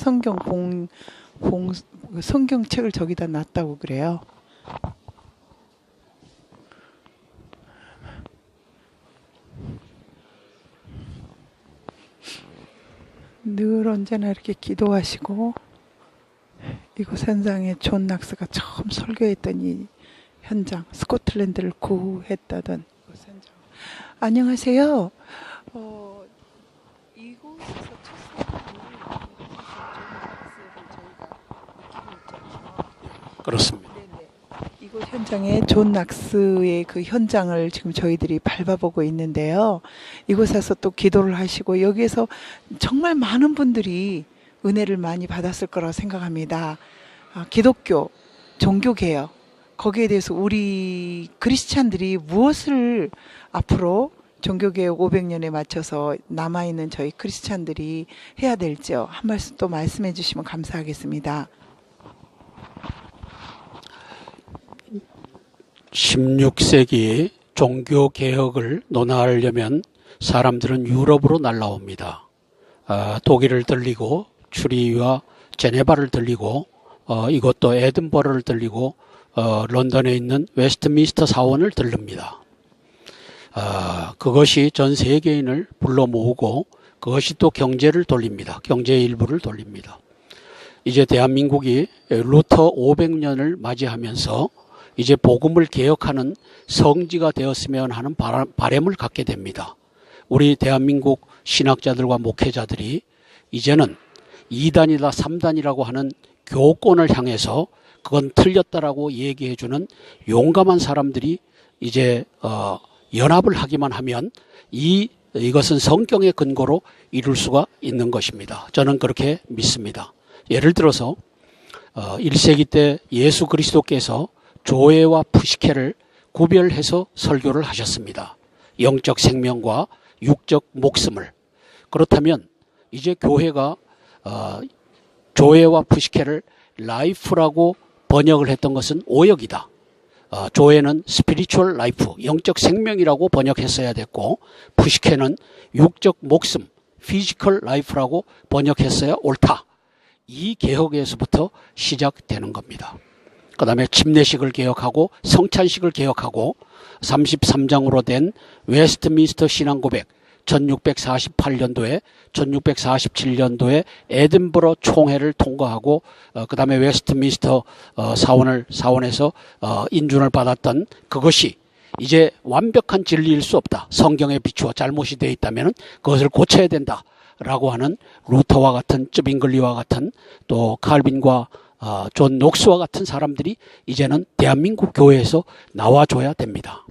성경책을 저기다 놨다고 그래요. 늘 언제나 이렇게 기도하시고, 이곳 현장에 존 낙스가 처음 설교했던 이 현장, 스코틀랜드를 구했다던 이곳 현장. 안녕하세요. 이곳에서 첫 그렇습니다. 이곳 현장에 존 낙스의 그 현장을 지금 저희들이 밟아보고 있는데요. 이곳에서 또 기도를 하시고 여기에서 정말 많은 분들이 은혜를 많이 받았을 거라고 생각합니다. 기독교, 종교개혁, 거기에 대해서 우리 크리스찬들이 무엇을 앞으로 종교개혁 500년에 맞춰서 남아있는 저희 크리스찬들이 해야 될지요. 한 말씀 또 말씀해 주시면 감사하겠습니다. 16세기 종교개혁을 논하려면 사람들은 유럽으로 날라옵니다. 독일을 들리고 추리와 제네바를 들리고 이것도 에든버러를 들리고 런던에 있는 웨스트민스터 사원을 들릅니다. 그것이 전 세계인을 불러 모으고 그것이 또 경제를 돌립니다. 경제의 일부를 돌립니다. 이제 대한민국이 루터 500년을 맞이하면서 이제 복음을 개혁하는 성지가 되었으면 하는 바람을 갖게 됩니다. 우리 대한민국 신학자들과 목회자들이 이제는 2단이다 3단이라고 하는 교권을 향해서 그건 틀렸다라고 얘기해주는 용감한 사람들이 이제 연합을 하기만 하면 이것은 성경의 근거로 이룰 수가 있는 것입니다. 저는 그렇게 믿습니다. 예를 들어서 1세기 때 예수 그리스도께서 조회와 푸시케를 구별해서 설교를 하셨습니다. 영적 생명과 육적 목숨을. 그렇다면 이제 교회가 조회와 푸시케를 라이프라고 번역을 했던 것은 오역이다. 조회는 스피리추얼 라이프, 영적 생명이라고 번역했어야 됐고 푸시케는 육적 목숨, 피지컬 라이프라고 번역했어야 옳다. 이 개혁에서부터 시작되는 겁니다. 그 다음에 침례식을 개혁하고 성찬식을 개혁하고 33장으로 된 웨스트민스터 신앙고백 1648년도에 1647년도에 에든버러 총회를 통과하고 그 다음에 웨스트민스터 사원에서 인준을 받았던 그것이 이제 완벽한 진리일 수 없다. 성경에 비추어 잘못이 되어 있다면 그것을 고쳐야 된다. 라고 하는 루터와 같은 쯔빙글리와 같은 또 칼빈과 존 녹스와 같은 사람들이 이제는 대한민국 교회에서 나와줘야 됩니다.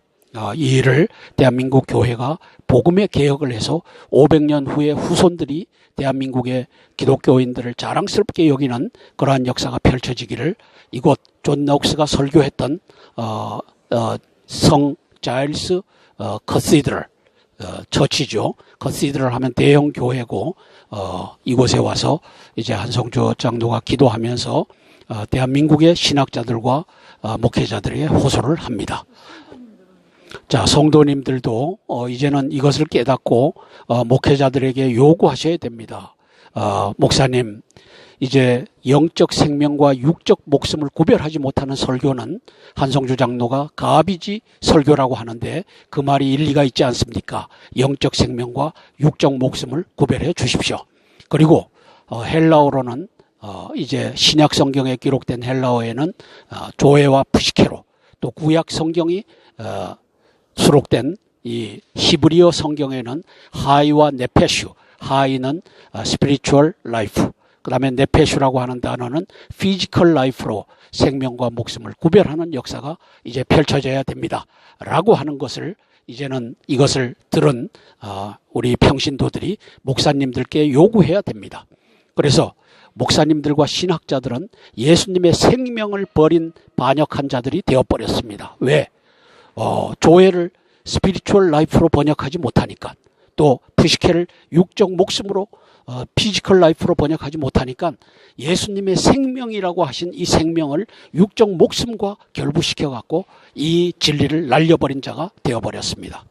이 일을 대한민국 교회가 복음의 개혁을 해서 500년 후에 후손들이 대한민국의 기독교인들을 자랑스럽게 여기는 그러한 역사가 펼쳐지기를 이곳 존 녹스가 설교했던 성 자일스 커시드럴 처치죠. 컨시드럴 하면 대형 교회고 이곳에 와서 이제 한성주 장로가 기도하면서 대한민국의 신학자들과 목회자들에게 호소를 합니다. 자, 성도님들도 이제는 이것을 깨닫고 목회자들에게 요구하셔야 됩니다. 목사님, 이제 영적 생명과 육적 목숨을 구별하지 못하는 설교는 한성주 장로가 가비지 설교라고 하는데 그 말이 일리가 있지 않습니까? 영적 생명과 육적 목숨을 구별해 주십시오. 그리고 헬라어로는 이제 신약 성경에 기록된 헬라어에는 조에와 푸시케로, 또 구약 성경이 수록된 이 히브리어 성경에는 하이와 네페슈, 하이는 스피리추얼 라이프, 그 다음에 네페슈라고 하는 단어는 피지컬 라이프로 생명과 목숨을 구별하는 역사가 이제 펼쳐져야 됩니다. 라고 하는 것을 이제는 이것을 들은 우리 평신도들이 목사님들께 요구해야 됩니다. 그래서 목사님들과 신학자들은 예수님의 생명을 버린 반역한 자들이 되어버렸습니다. 왜? 조회를 스피리추얼 라이프로 번역하지 못하니까, 또 푸시케를 육적 목숨으로 피지컬 라이프로 번역하지 못하니까 예수님의 생명이라고 하신 이 생명을 육적 목숨과 결부시켜 갖고 이 진리를 날려버린 자가 되어버렸습니다.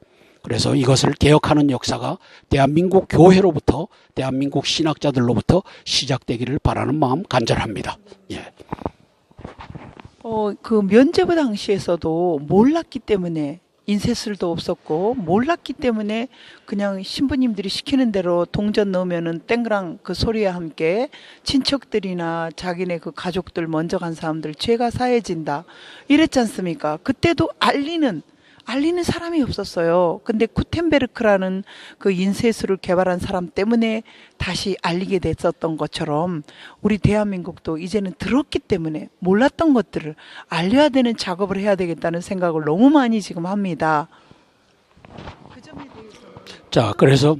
그래서 이것을 개혁하는 역사가 대한민국 교회로부터, 대한민국 신학자들로부터 시작되기를 바라는 마음 간절합니다. 예. 그 면제부 당시에서도 몰랐기 때문에 인쇄술도 없었고 몰랐기 때문에 그냥 신부님들이 시키는 대로 동전 넣으면은 땡그랑 그 소리와 함께 친척들이나 자기네 그 가족들 먼저 간 사람들 죄가 사해진다 이랬지 않습니까? 그때도 알리는 사람이 없었어요. 근데 구텐베르크라는 그 인쇄술을 개발한 사람 때문에 다시 알리게 됐었던 것처럼 우리 대한민국도 이제는 들었기 때문에 몰랐던 것들을 알려야 되는 작업을 해야 되겠다는 생각을 너무 많이 지금 합니다. 그 점에 대해서. 자, 그래서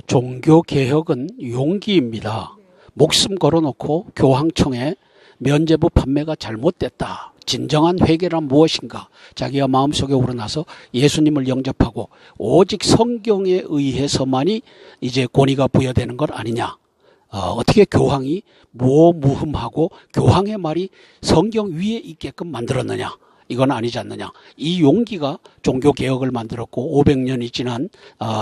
종교 개혁은 용기입니다. 목숨 걸어놓고 교황청에 면죄부 판매가 잘못됐다. 진정한 회개란 무엇인가? 자기가 마음속에 우러나서 예수님을 영접하고 오직 성경에 의해서만이 이제 권위가 부여되는 것 아니냐? 어떻게 교황이 무흠하고 교황의 말이 성경 위에 있게끔 만들었느냐? 이건 아니지 않느냐? 이 용기가 종교개혁을 만들었고 500년이 지난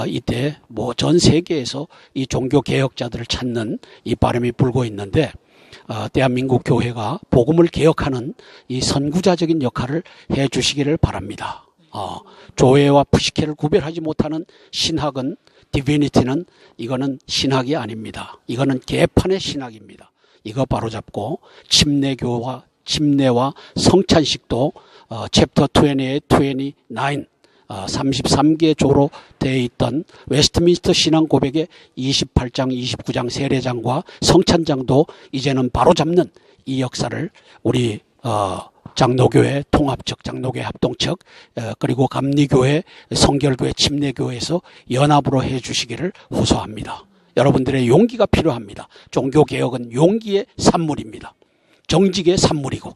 이때 뭐 전 세계에서 이 종교개혁자들을 찾는 이 바람이 불고 있는데 대한민국 교회가 복음을 개혁하는 이 선구자적인 역할을 해 주시기를 바랍니다. 조회와 푸시케를 구별하지 못하는 신학은, 디비니티는 이거는 신학이 아닙니다. 이거는 개판의 신학입니다. 이거 바로잡고 침례와 성찬식도 챕터 28, 29 33개 조로 되어 있던 웨스트민스터 신앙 고백의 28장, 29장 세례장과 성찬장도 이제는 바로잡는 이 역사를 우리 장로교회 통합측, 장로교회 합동측, 그리고 감리교회, 성결교회, 침례교회에서 연합으로 해 주시기를 호소합니다. 여러분들의 용기가 필요합니다. 종교개혁은 용기의 산물입니다. 정직의 산물이고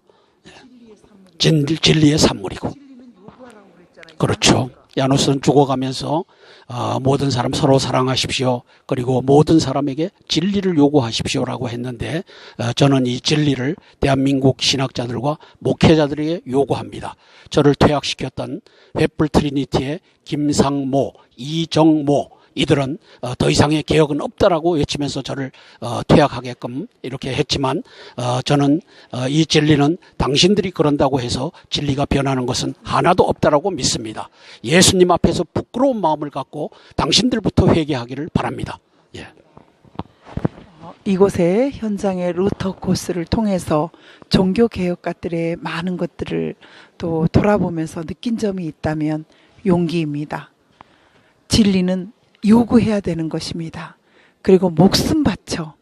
진리의 산물이고. 그렇죠. 야노스는 죽어가면서 모든 사람 서로 사랑하십시오. 그리고 모든 사람에게 진리를 요구하십시오라고 했는데 저는 이 진리를 대한민국 신학자들과 목회자들에게 요구합니다. 저를 퇴학시켰던 횃불 트리니티의 김상모, 이정모 이들은 더 이상의 개혁은 없다라고 외치면서 저를 퇴학하게끔 이렇게 했지만 저는 이 진리는 당신들이 그런다고 해서 진리가 변하는 것은 하나도 없다라고 믿습니다. 예수님 앞에서 부끄러운 마음을 갖고 당신들부터 회개하기를 바랍니다. 예. 이곳에 현장의 루터 코스를 통해서 종교개혁가들의 많은 것들을 또 돌아보면서 느낀 점이 있다면 용기입니다. 진리는 요구해야 되는 것입니다. 그리고 목숨 바쳐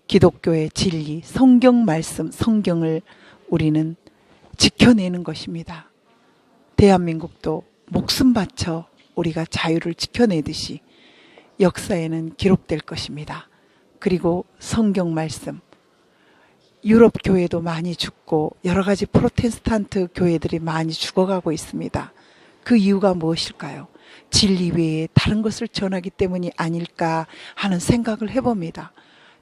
기독교의 진리, 성경 말씀, 성경을 우리는 지켜내는 것입니다. 대한민국도 목숨 바쳐 우리가 자유를 지켜내듯이 역사에는 기록될 것입니다. 그리고 성경 말씀, 유럽 교회도 많이 죽고 여러 가지 프로테스탄트 교회들이 많이 죽어가고 있습니다. 그 이유가 무엇일까요? 진리 외에 다른 것을 전하기 때문이 아닐까 하는 생각을 해봅니다.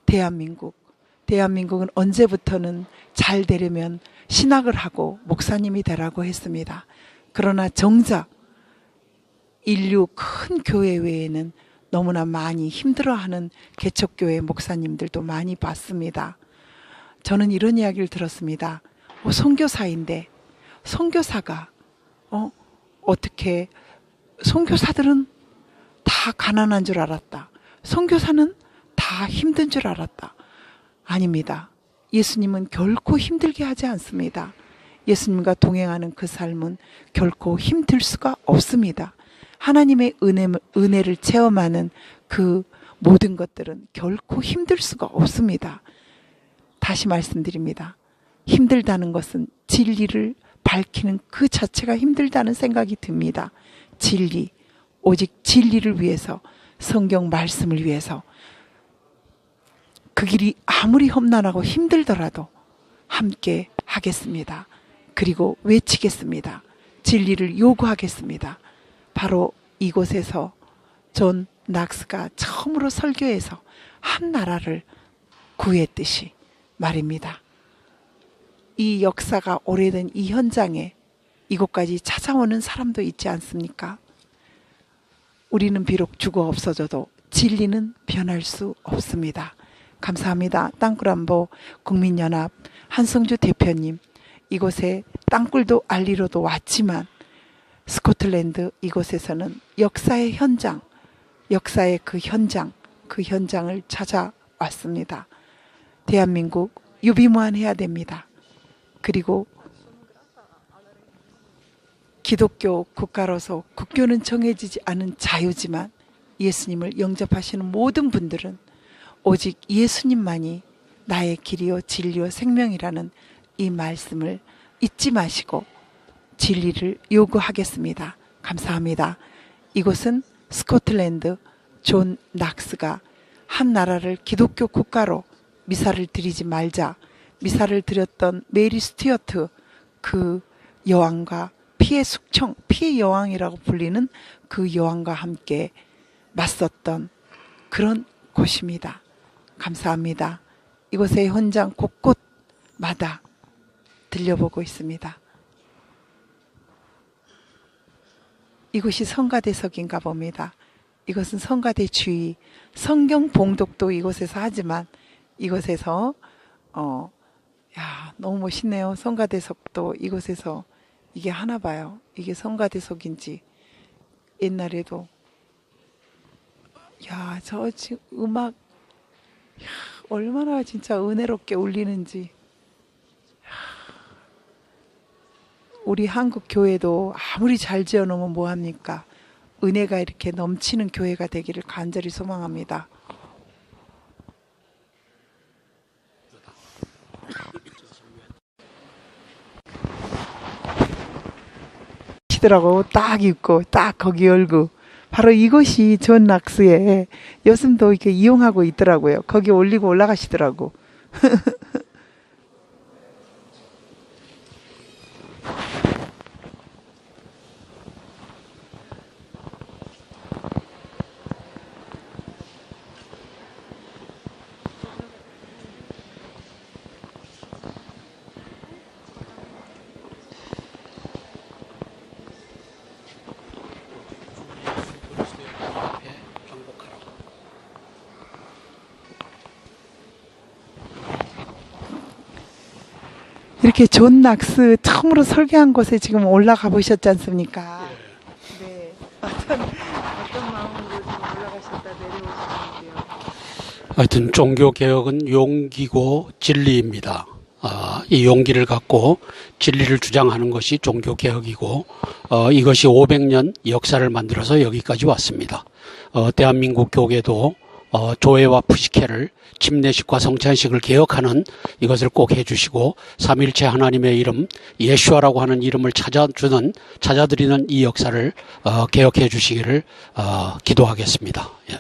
대한민국은 언제부터는 잘 되려면 신학을 하고 목사님이 되라고 했습니다. 그러나 정작 인류 큰 교회 외에는 너무나 많이 힘들어하는 개척교회 목사님들도 많이 봤습니다. 저는 이런 이야기를 들었습니다. 선교사인데 선교사가 어떻게 선교사들은 다 가난한 줄 알았다. 선교사는 다 힘든 줄 알았다. 아닙니다. 예수님은 결코 힘들게 하지 않습니다. 예수님과 동행하는 그 삶은 결코 힘들 수가 없습니다. 하나님의 은혜를 체험하는 그 모든 것들은 결코 힘들 수가 없습니다. 다시 말씀드립니다. 힘들다는 것은 진리를 밝히는 그 자체가 힘들다는 생각이 듭니다. 오직 진리를 위해서, 성경 말씀을 위해서 그 길이 아무리 험난하고 힘들더라도 함께 하겠습니다. 그리고 외치겠습니다. 진리를 요구하겠습니다. 바로 이곳에서 존 낙스가 처음으로 설교해서 한 나라를 구했듯이 말입니다. 이 역사가 오래된 이 현장에 이곳까지 찾아오는 사람도 있지 않습니까? 우리는 비록 죽어 없어져도 진리는 변할 수 없습니다. 감사합니다. 땅굴안보 국민연합 한성주 대표님, 이곳에 땅굴도 알리러도 왔지만 스코틀랜드 이곳에서는 역사의 현장, 그 현장을 찾아왔습니다. 대한민국 유비무환해야 됩니다. 그리고 기독교 국가로서 국교는 정해지지 않은 자유지만 예수님을 영접하시는 모든 분들은 오직 예수님만이 나의 길이요 진리요 생명이라는 이 말씀을 잊지 마시고 진리를 요구하겠습니다. 감사합니다. 이곳은 스코틀랜드 존 낙스가 한 나라를 기독교 국가로 미사를 드리지 말자, 미사를 드렸던 메리 스튜어트 그 여왕과 피해 여왕이라고 불리는 그 여왕과 함께 맞섰던 그런 곳입니다. 감사합니다. 이곳의 현장 곳곳마다 들려보고 있습니다. 이곳이 성가대석인가 봅니다. 이것은 성가대 주의, 성경 봉독도 이곳에서 하지만 이곳에서 너무 멋있네요. 성가대석도 이곳에서 이게 하나 봐요. 이게 성가대석인지 옛날에도 저 지금 음악 얼마나 진짜 은혜롭게 울리는지. 우리 한국 교회도 아무리 잘 지어놓으면 뭐합니까? 은혜가 이렇게 넘치는 교회가 되기를 간절히 소망합니다. 시더라고 딱 입고 딱 거기 열고 바로 이것이 존 낙스의 요즘도 이렇게 이용하고 있더라고요. 거기 올리고 올라가시더라고. 이렇게 존 낙스 처음으로 설교한 곳에 지금 올라가 보셨지 않습니까? 네. 어떤 마음으로 지금 올라가셨다 내려오셨는데요? 하여튼 종교개혁은 용기고 진리입니다. 이 용기를 갖고 진리를 주장하는 것이 종교개혁이고 이것이 500년 역사를 만들어서 여기까지 왔습니다. 대한민국 교계도 조회와 푸시케를 침례식과 성찬식을 개혁하는 이것을 꼭 해주시고 삼일체 하나님의 이름 예수아라고 하는 이름을 찾아드리는 이 역사를 개혁해 주시기를 기도하겠습니다. 예.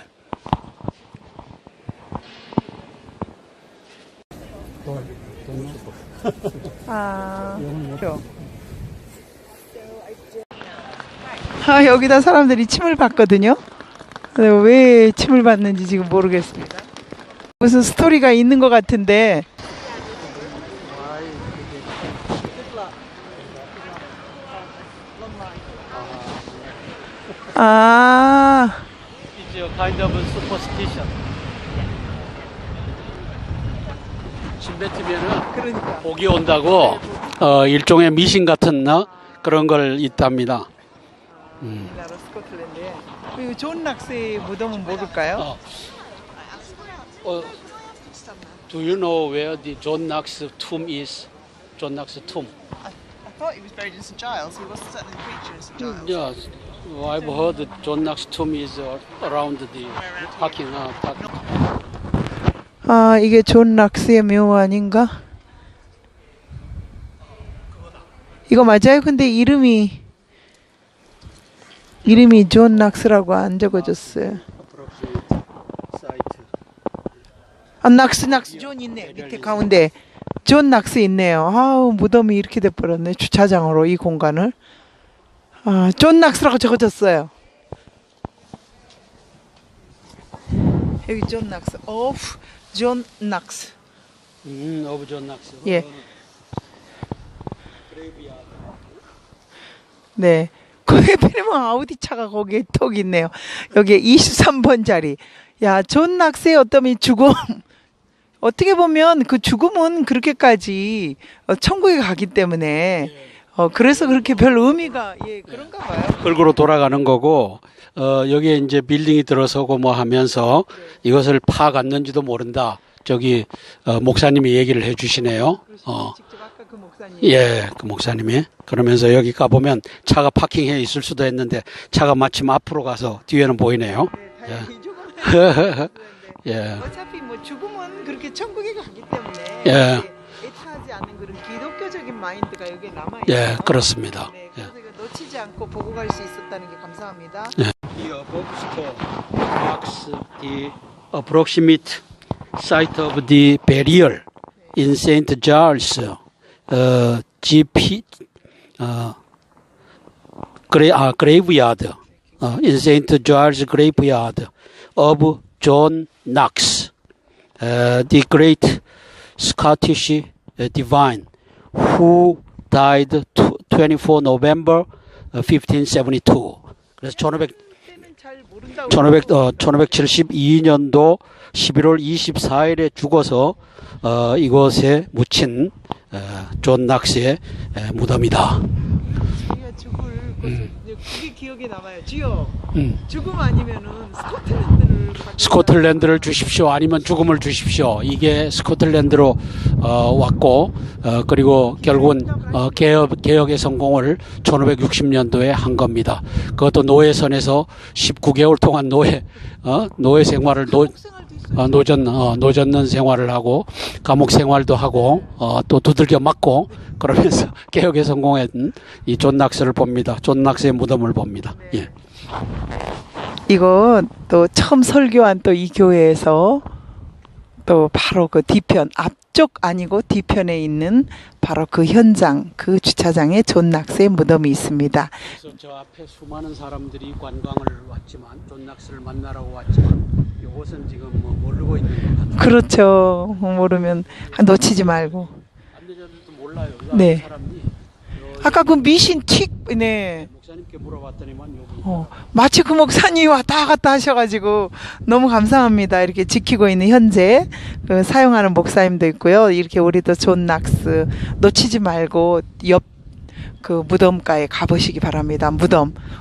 아, 여기다 사람들이 침을 뱉거든요. 왜 침을 뱉는지 지금 모르겠습니다. 무슨 스토리가 있는 것 같은데. 아, It's a kind of superstition. 침 뱉으면은 그러니까. 복이 온다고 일종의 미신 같은 그런 걸 있답니다. 우리나라 스코틀랜드에. 그리고 존 락스의 무덤은 모를까요? Do you know where the John Knox tomb is? John Knox tomb. I thought he was buried in St Giles. He wasn't certainly the preacher in St Giles. Yes, I've heard that John Knox tomb is around the parking. 아, 이게 존 락스의 묘안인가? 이거 맞아요? 근데 이름이 존 락스라고 안 적어졌어요. 아, 낙스 존 있네. 밑에 가운데 존 락스 있네요. 아우, 무덤이 이렇게 돼버렸네. 주차장으로 이 공간을. 아, 존 락스라고 적어졌어요. 여기 존 락스. 존 락스. of John Knox. 예. 네. 그 페르몬 아우디 차가 거기에 턱 있네요. 여기에 23번 자리. 야, 존 락스의 어떤 죽음. 어떻게 보면 그 죽음은 그렇게까지 천국에 가기 때문에 그래서 그렇게 별 의미가 그런가 봐요. 끌고 돌아가는 거고 여기에 이제 빌딩이 들어서고 뭐 하면서 이것을 파갔는지도 모른다. 저기 목사님이 얘기를 해주시네요. 직접 아까 그 목사님. 예, 그 목사님이 그러면서 여기 가보면 차가 파킹해 있을 수도 했는데 차가 마침 앞으로 가서 뒤에는 보이네요. 네, 다행히 조금은 예. 어차피 뭐 죽음은 그렇게 천국에 가기 때문에 예. 애타하지 않는 그런 기독교적인 마인드가 여기에 남아있어요. 예, 그렇습니다. 네, 그래서 이거 놓치지 않고 보고 갈 수 있었다는 게 감사합니다. The above stone marks the approximate site of the burial in St. Giles, graveyard, in St. Giles graveyard of John Knox, the great Scottish divine who died 24 November 1572. 그래서 1572년도 11월 24일에 죽어서 이곳에 묻힌 존 낙스의 무덤이다. 우리가 죽을 그게 기억에 남아요. 지요. 죽음 아니면은 스코틀랜드를 주십시오. 아니면 죽음을 주십시오. 이게 스코틀랜드로 왔고 그리고 결국은 개혁의 성공을 1560년도에 한 겁니다. 그것도 노예선에서 19개월 동안 노예 생활을 노젓는 생활을 하고 감옥 생활도 하고 또 두들겨 맞고 그러면서 개혁에 성공한 이 존 낙스를 봅니다. 존 낙스의 무덤을 봅니다. 예. 이거 또 처음 설교한 또 이 교회에서 또 바로 그 뒤편 앞쪽 아니고 뒤편에 있는 바로 그 현장 그 주차장에 존 낙스의 무덤이 있습니다. 그래서 저 앞에 수많은 사람들이 관광을 왔지만 존 낙스를 만나러 왔지만 이곳은 지금 뭐 모르고 있는 것 같아요. 그렇죠. 모르면 놓치지 말고. 안내자들도 몰라요. 네. 사람이 아까 그 미신 틱, 목사님께 물어봤더니만 여기 마치 그 목사님이 왔다 갔다 하셔가지고 너무 감사합니다. 이렇게 지키고 있는 현재 그 사용하는 목사님도 있고요. 이렇게 우리도 존 낙스 놓치지 말고 옆 그 무덤가에 가보시기 바랍니다.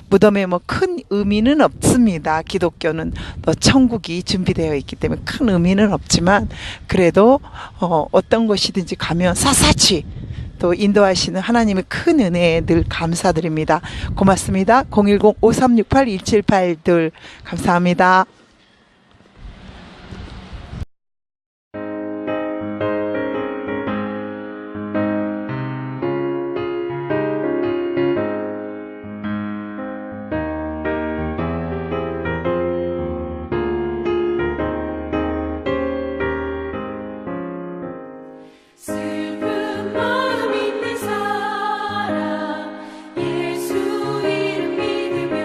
무덤에 뭐 큰 의미는 없습니다. 기독교는 또 천국이 준비되어 있기 때문에 큰 의미는 없지만 그래도 어떤 곳이든지 가면 샅샅이 또 인도하시는 하나님의 큰 은혜에 늘 감사드립니다. 고맙습니다. 010-5368-1782 감사합니다. 슬픈 마음 있는 사람 예수 이름 믿으며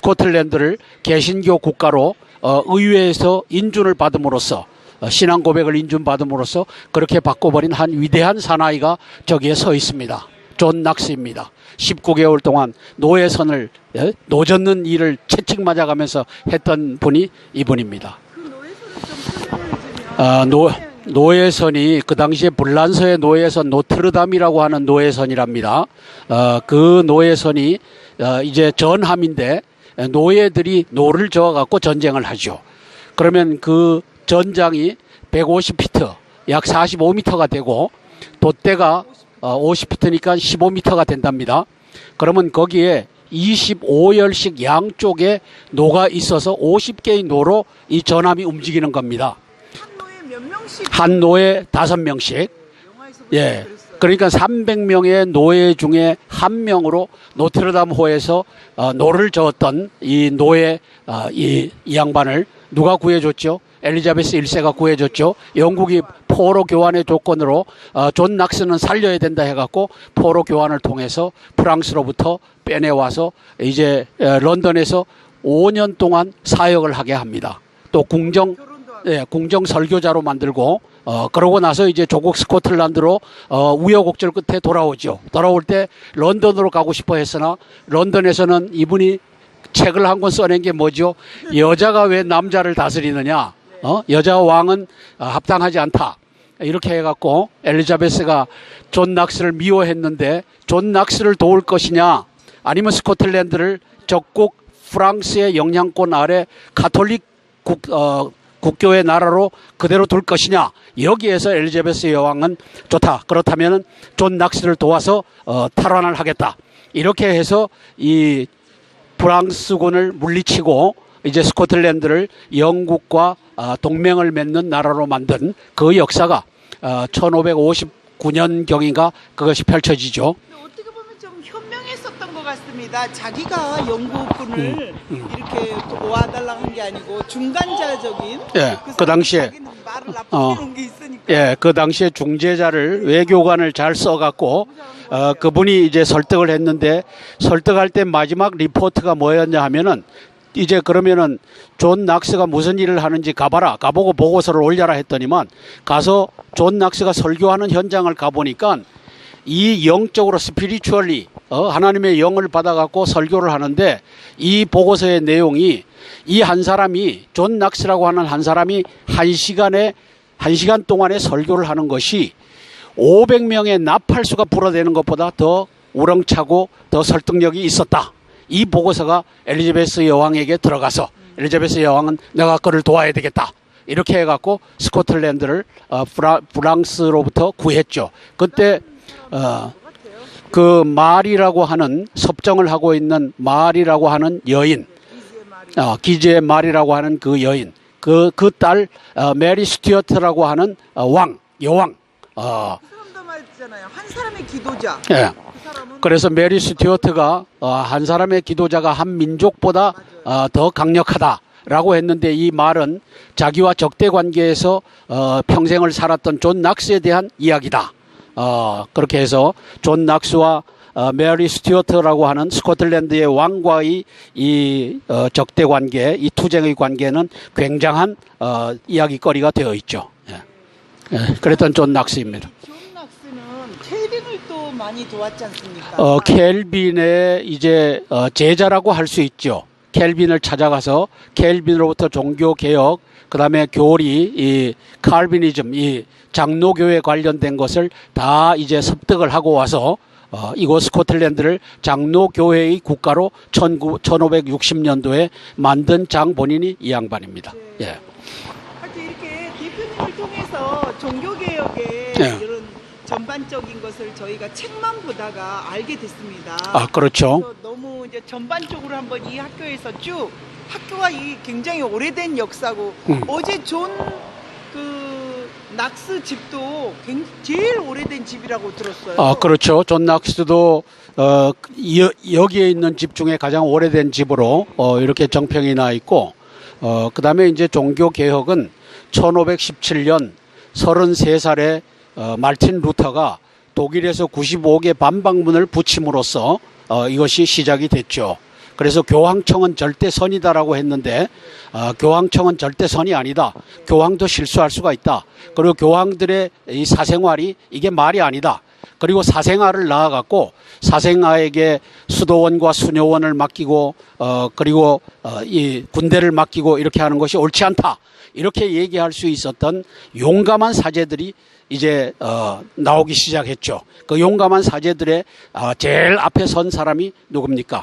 스코틀랜드를 개신교 국가로 의회에서 인준을 받음으로써 신앙 고백을 인준받음으로써 그렇게 바꿔버린 한 위대한 사나이가 저기에 서 있습니다. 존 낙스입니다. 19개월 동안 노예선을 노젓는 일을 채찍 맞아가면서 했던 분이 이분입니다. 노예선이 그 당시에 불란서의 노예선 노트르담이라고 하는 노예선이랍니다. 그 노예선이 이제 전함인데 노예들이 노를 저어갖고 전쟁을 하죠. 그러면 그 전장이 150피트, 약 45m가 되고 돛대가 50피트니까 15m가 된답니다. 그러면 거기에 25열씩 양쪽에 노가 있어서 50개의 노로 이 전함이 움직이는 겁니다. 한 노예 몇 명씩? 한 노예 5명씩. 예. 그러니까 300명의 노예 중에 한 명으로 노트르담호에서 노를 저었던 이 노예 이 양반을 누가 구해줬죠? 엘리자베스 1세가 구해줬죠. 영국이 포로 교환의 조건으로 존 낙스는 살려야 된다 해갖고 포로 교환을 통해서 프랑스로부터 빼내와서 이제 런던에서 5년 동안 사역을 하게 합니다. 또 궁정 설교자로 만들고 그러고 나서 이제 조국 스코틀랜드로 우여곡절 끝에 돌아오죠. 돌아올 때 런던으로 가고 싶어 했으나 런던에서는 이분이 책을 한 권 써낸 게 뭐죠? 여자가 왜 남자를 다스리느냐? 여자 왕은 합당하지 않다. 이렇게 해갖고 엘리자베스가 존 낙스를 미워했는데 존 낙스를 도울 것이냐 아니면 스코틀랜드를 적국 프랑스의 영향권 아래 가톨릭 국교의 나라로 그대로 둘 것이냐. 여기에서 엘리자베스 여왕은 좋다. 그렇다면 존 낙스를 도와서 탈환을 하겠다. 이렇게 해서 이 프랑스군을 물리치고 이제 스코틀랜드를 영국과 동맹을 맺는 나라로 만든 그 역사가 1559년경인가 그것이 펼쳐지죠. 어떻게 보면 좀 현명했었던 것 같습니다. 자기가 영국군을 이렇게 도와달라고 한 게 아니고 중간자적인 그 당시에 자기는 말을 나쁘게 놓은 게 있으니까. 그 당시에 중재자를 외교관을 잘 써갖고 그분이 이제 설득을 했는데 설득할 때 마지막 리포트가 뭐였냐 하면은 이제 그러면은 존 낙스가 무슨 일을 하는지 가봐라. 가보고 보고서를 올려라 했더니만 가서 존 낙스가 설교하는 현장을 가보니까 이 영적으로 스피리추얼리 하나님의 영을 받아갖고 설교를 하는데 이 보고서의 내용이 이 한 사람이 존 낙스라고 하는 한 사람이 한 시간 동안의 설교를 하는 것이 500명의 나팔수가 불어대는 것보다 더 우렁차고 더 설득력이 있었다. 이 보고서가 엘리자베스 여왕에게 들어가서 엘리자베스 여왕은 내가 그를 도와야 되겠다. 이렇게 해갖고 스코틀랜드를 프랑스로부터 구했죠. 그때 그 말이라고 하는 섭정을 하고 있는 말이라고 하는 여인, 기지의 말이라고 하는 그 여인, 그 딸 메리 스튜어트라고 하는 여왕. 그 사람도 말했잖아요. 한 사람의 기도자. 예. 그래서 메리 스튜어트가 한 사람의 기도자가 한 민족보다 더 강력하다라고 했는데 이 말은 자기와 적대 관계에서 평생을 살았던 존 낙스에 대한 이야기다. 그렇게 해서 존 낙스와 메리 스튜어트라고 하는 스코틀랜드의 왕과의 이 적대 관계, 이 투쟁의 관계는 굉장한 이야기거리가 되어 있죠. 그랬던 존 낙스입니다. 존 낙스는 켈빈을 또 많이 도왔지 않습니까? 켈빈의 이제 제자라고 할 수 있죠. 켈빈을 찾아가서 켈빈으로부터 종교 개혁, 그다음에 교리, 이 칼비니즘, 이 장로교에 관련된 것을 다 이제 습득을 하고 와서 이곳 스코틀랜드를 장로교회의 국가로 1560년도에 만든 장본인이 이 양반입니다. 네. 예. 하여튼 이렇게 대표님을 통해서 종교개혁의 이런 전반적인 것을 저희가 책만 보다가 알게 됐습니다. 그렇죠. 그래서 너무 이제 전반적으로 한번 이 학교에서 쭉 학교가 이 굉장히 오래된 역사고 어제 존 낙스 집도 제일 오래된 집이라고 들었어요. 그렇죠. 존 낙스도 여기에 있는 집 중에 가장 오래된 집으로 이렇게 정평이 나 있고 그다음에 이제 종교 개혁은 1517년 33살에 말틴 루터가 독일에서 95개 반박문을 붙임으로써 이것이 시작이 됐죠. 그래서 교황청은 절대 선이다라고 했는데 교황청은 절대 선이 아니다. 교황도 실수할 수가 있다. 그리고 교황들의 이 사생활이 이게 말이 아니다. 그리고 사생아를 낳아갖고 사생아에게 수도원과 수녀원을 맡기고 그리고 이 군대를 맡기고 이렇게 하는 것이 옳지 않다. 이렇게 얘기할 수 있었던 용감한 사제들이 이제 나오기 시작했죠. 그 용감한 사제들의 제일 앞에 선 사람이 누굽니까?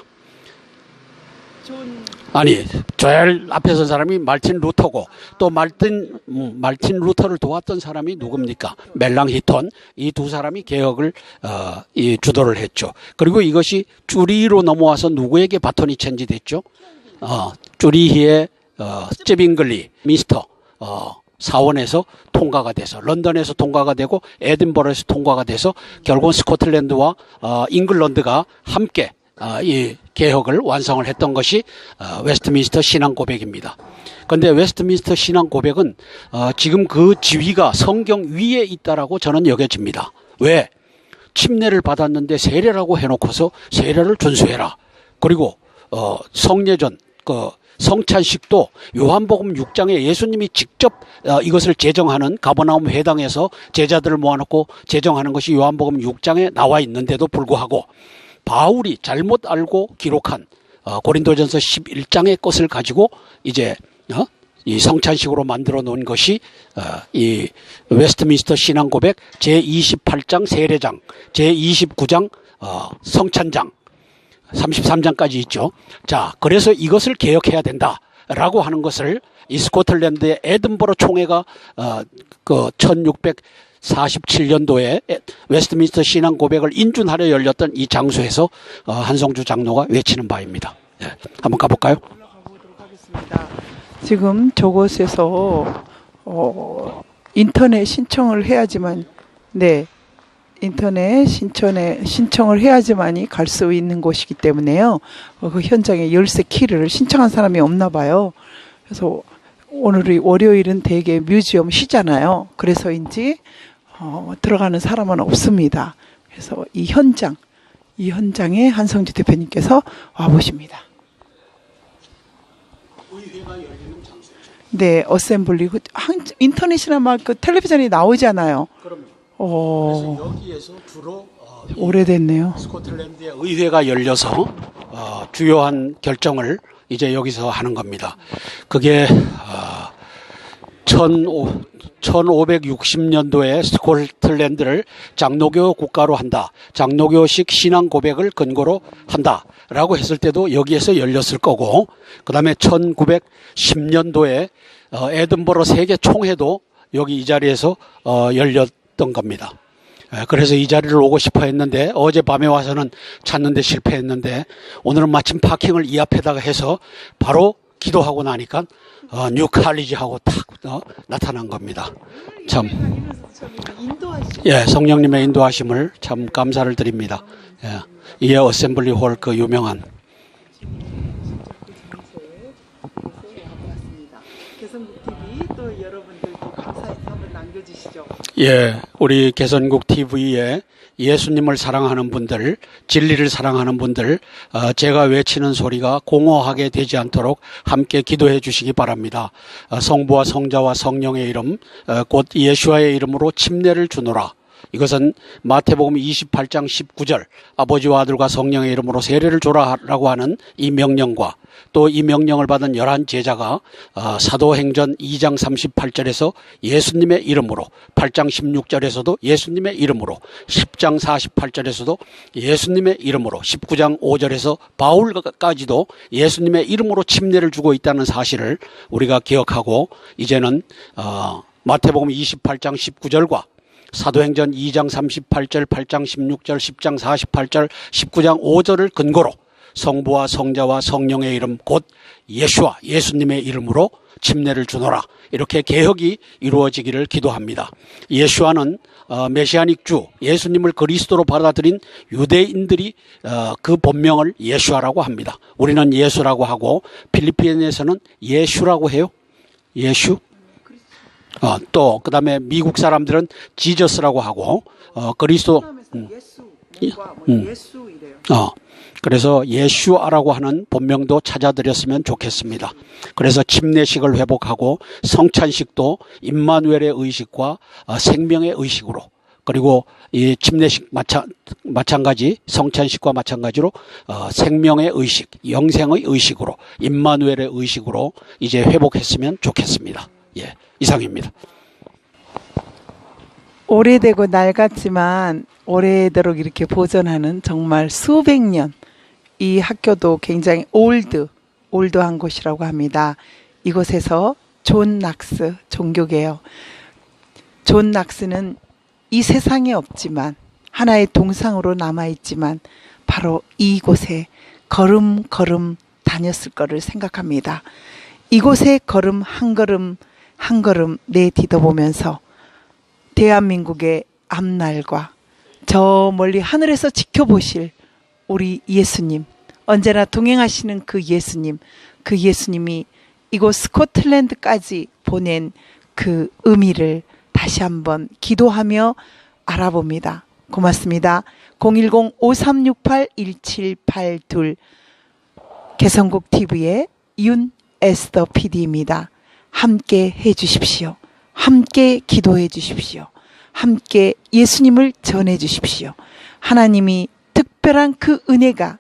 아니, 제일 앞에 선 사람이 말틴 루터고 또 말틴 루터를 도왔던 사람이 누굽니까? 멜랑히톤. 이 두 사람이 개혁을 주도를 했죠. 그리고 이것이 쭈리히로 넘어와서 누구에게 바톤이 체인지됐죠? 쭈리히의 쯔빙글리 미스터 사원에서 통과가 돼서 런던에서 통과가 되고 에딘버러에서 통과가 돼서 결국은 스코틀랜드와 잉글랜드가 함께 이 개혁을 완성을 했던 것이 웨스트민스터 신앙 고백입니다. 그런데 웨스트민스터 신앙 고백은 지금 그 지위가 성경 위에 있다라고 저는 여겨집니다. 왜? 침례를 받았는데 세례라고 해놓고서 세례를 준수해라. 그리고 성례전 성찬식도 요한복음 6장에 예수님이 직접 이것을 제정하는 가버나움 회당에서 제자들을 모아놓고 제정하는 것이 요한복음 6장에 나와 있는데도 불구하고 바울이 잘못 알고 기록한 고린도전서 11장의 것을 가지고 이제 이 성찬식으로 만들어 놓은 것이 이 웨스트민스터 신앙 고백 제28장 세례장, 제29장 성찬장, 33장까지 있죠. 자, 그래서 이것을 개혁해야 된다라고 하는 것을 이 스코틀랜드의 에든버러 총회가 그 1647년도에 웨스트민스터 신앙 고백을 인준하려 열렸던 이 장소에서 한성주 장로가 외치는 바입니다. 네, 한번 가볼까요? 올라가 보도록 하겠습니다. 지금 저곳에서 인터넷 신청을 해야지만 인터넷 신청을 해야지만이 갈 수 있는 곳이기 때문에요. 그 현장에 열쇠 키를 신청한 사람이 없나 봐요. 그래서 오늘이 월요일은 대개 뮤지엄 쉬잖아요. 그래서인지 들어가는 사람은 없습니다. 그래서 이 현장에 한성주 대표님께서 와 보십니다. 의회가 열리는 장소죠. 네, 어셈블리 인터넷이나 막 그 텔레비전이 나오잖아요. 그럼요. 그래서 여기에서 주로 오래됐네요. 스코틀랜드의 의회가 열려서 주요한 결정을 이제 여기서 하는 겁니다. 그게 1560년도에 스코틀랜드를 장로교 국가로 한다. 장로교식 신앙 고백을 근거로 한다라고 했을 때도 여기에서 열렸을 거고, 그 다음에 1910년도에 에든버러 세계 총회도 여기 이 자리에서 열렸던 겁니다. 그래서 이 자리를 오고 싶어 했는데 어젯밤에 와서는 찾는데 실패했는데 오늘은 마침 파킹을 이 앞에다가 해서 바로 기도하고 나니까 뉴 칼리지하고 탁 나타난 겁니다. 참, 예, 성령님의 인도하심을 참 감사를 드립니다. 예, 이게 어셈블리 홀 그 유명한. 개성국 TV 또 여러분들도 감사의 한번 남겨주시죠. 예, 우리 개선국 TV에 예수님을 사랑하는 분들, 진리를 사랑하는 분들, 제가 외치는 소리가 공허하게 되지 않도록 함께 기도해 주시기 바랍니다. 성부와 성자와 성령의 이름, 곧 예수와의 이름으로 침례를 주노라. 이것은 마태복음 28장 19절 아버지와 아들과 성령의 이름으로 세례를 줘라라고 하는 이 명령과 또 이 명령을 받은 11 제자가 사도행전 2장 38절에서 예수님의 이름으로, 8장 16절에서도 예수님의 이름으로, 10장 48절에서도 예수님의 이름으로, 19장 5절에서 바울까지도 예수님의 이름으로 침례를 주고 있다는 사실을 우리가 기억하고, 이제는 마태복음 28장 19절과 사도행전 2장 38절, 8장 16절, 10장 48절, 19장 5절을 근거로 성부와 성자와 성령의 이름 곧 예수와 예수님의 이름으로 침례를 주노라. 이렇게 개혁이 이루어지기를 기도합니다. 예수와는 메시아닉 주, 예수님을 그리스도로 받아들인 유대인들이 그 본명을 예수아라고 합니다. 우리는 예수라고 하고 필리핀에서는 예수라고 해요. 예수. 또 그다음에 미국 사람들은 지저스라고 하고 그리스도 뭔가 뭐 예수 이래요. 그래서 예슈아라고 하는 본명도 찾아드렸으면 좋겠습니다. 그래서 침례식을 회복하고 성찬식도 임마누엘의 의식과 생명의 의식으로, 그리고 이 침례식 마찬가지, 성찬식과 마찬가지로 생명의 의식, 영생의 의식으로, 임마누엘의 의식으로 이제 회복했으면 좋겠습니다. 예, 이상입니다. 오래되고 낡았지만 오래도록 이렇게 보존하는 정말 수백 년, 이 학교도 굉장히 올드한 곳이라고 합니다. 이곳에서 존 낙스 종교개혁, 존 낙스는 이 세상에 없지만 하나의 동상으로 남아있지만 바로 이곳에 걸음걸음 다녔을 거를 생각합니다. 이곳에 걸음 한 걸음 한 걸음 내딛어보면서 대한민국의 앞날과 저 멀리 하늘에서 지켜보실 우리 예수님, 언제나 동행하시는 그 예수님이 이곳 스코틀랜드까지 보낸 그 의미를 다시 한번 기도하며 알아봅니다. 고맙습니다. 010-5368-1782 개성국 TV의 윤에스더 PD입니다. 함께 해주십시오. 함께 기도해 주십시오. 함께 예수님을 전해 주십시오. 하나님이 특별한 그 은혜가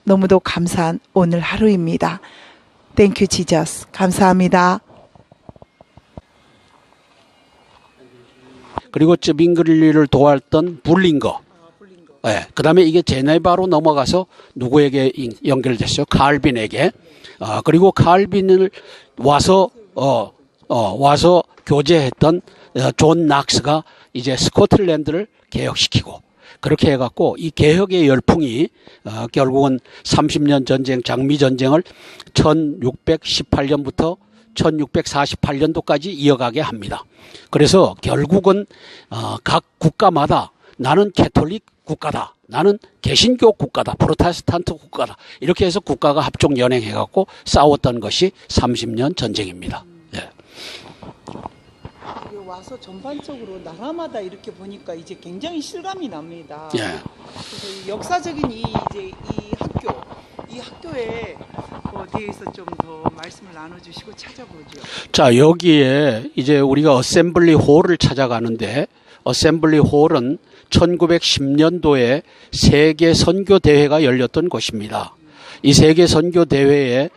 너무도 감사한 오늘 하루입니다. Thank you, Jesus. 감사합니다. 그리고 밍글리를 도왔던 불링거. 예, 그 다음에 이게 제네바로 넘어가서 누구에게 연결됐어요? 칼빈에게. 그리고 칼빈을 와서 교제했던 존 낙스가 이제 스코틀랜드를 개혁시키고, 그렇게 해갖고 이 개혁의 열풍이 결국은 30년 전쟁, 장미전쟁을 1618년부터 1648년도까지 이어가게 합니다. 그래서 결국은 각 국가마다 나는 캐톨릭 국가다, 나는 개신교 국가다, 프로테스탄트 국가다, 이렇게 해서 국가가 합종 연행해갖고 싸웠던 것이 30년 전쟁입니다. 예. 와서 전반적으로 나라마다 이렇게 보니까 이제 굉장히 실감이 납니다. 예. 그래서 역사적인 이 학교에 대해서 좀 더 말씀을 나눠주시고 찾아보죠. 자, 여기에 이제 우리가 어셈블리 홀을 찾아가는데, 어셈블리 홀은 1910년도에 세계 선교 대회가 열렸던 곳입니다. 이 세계 선교 대회에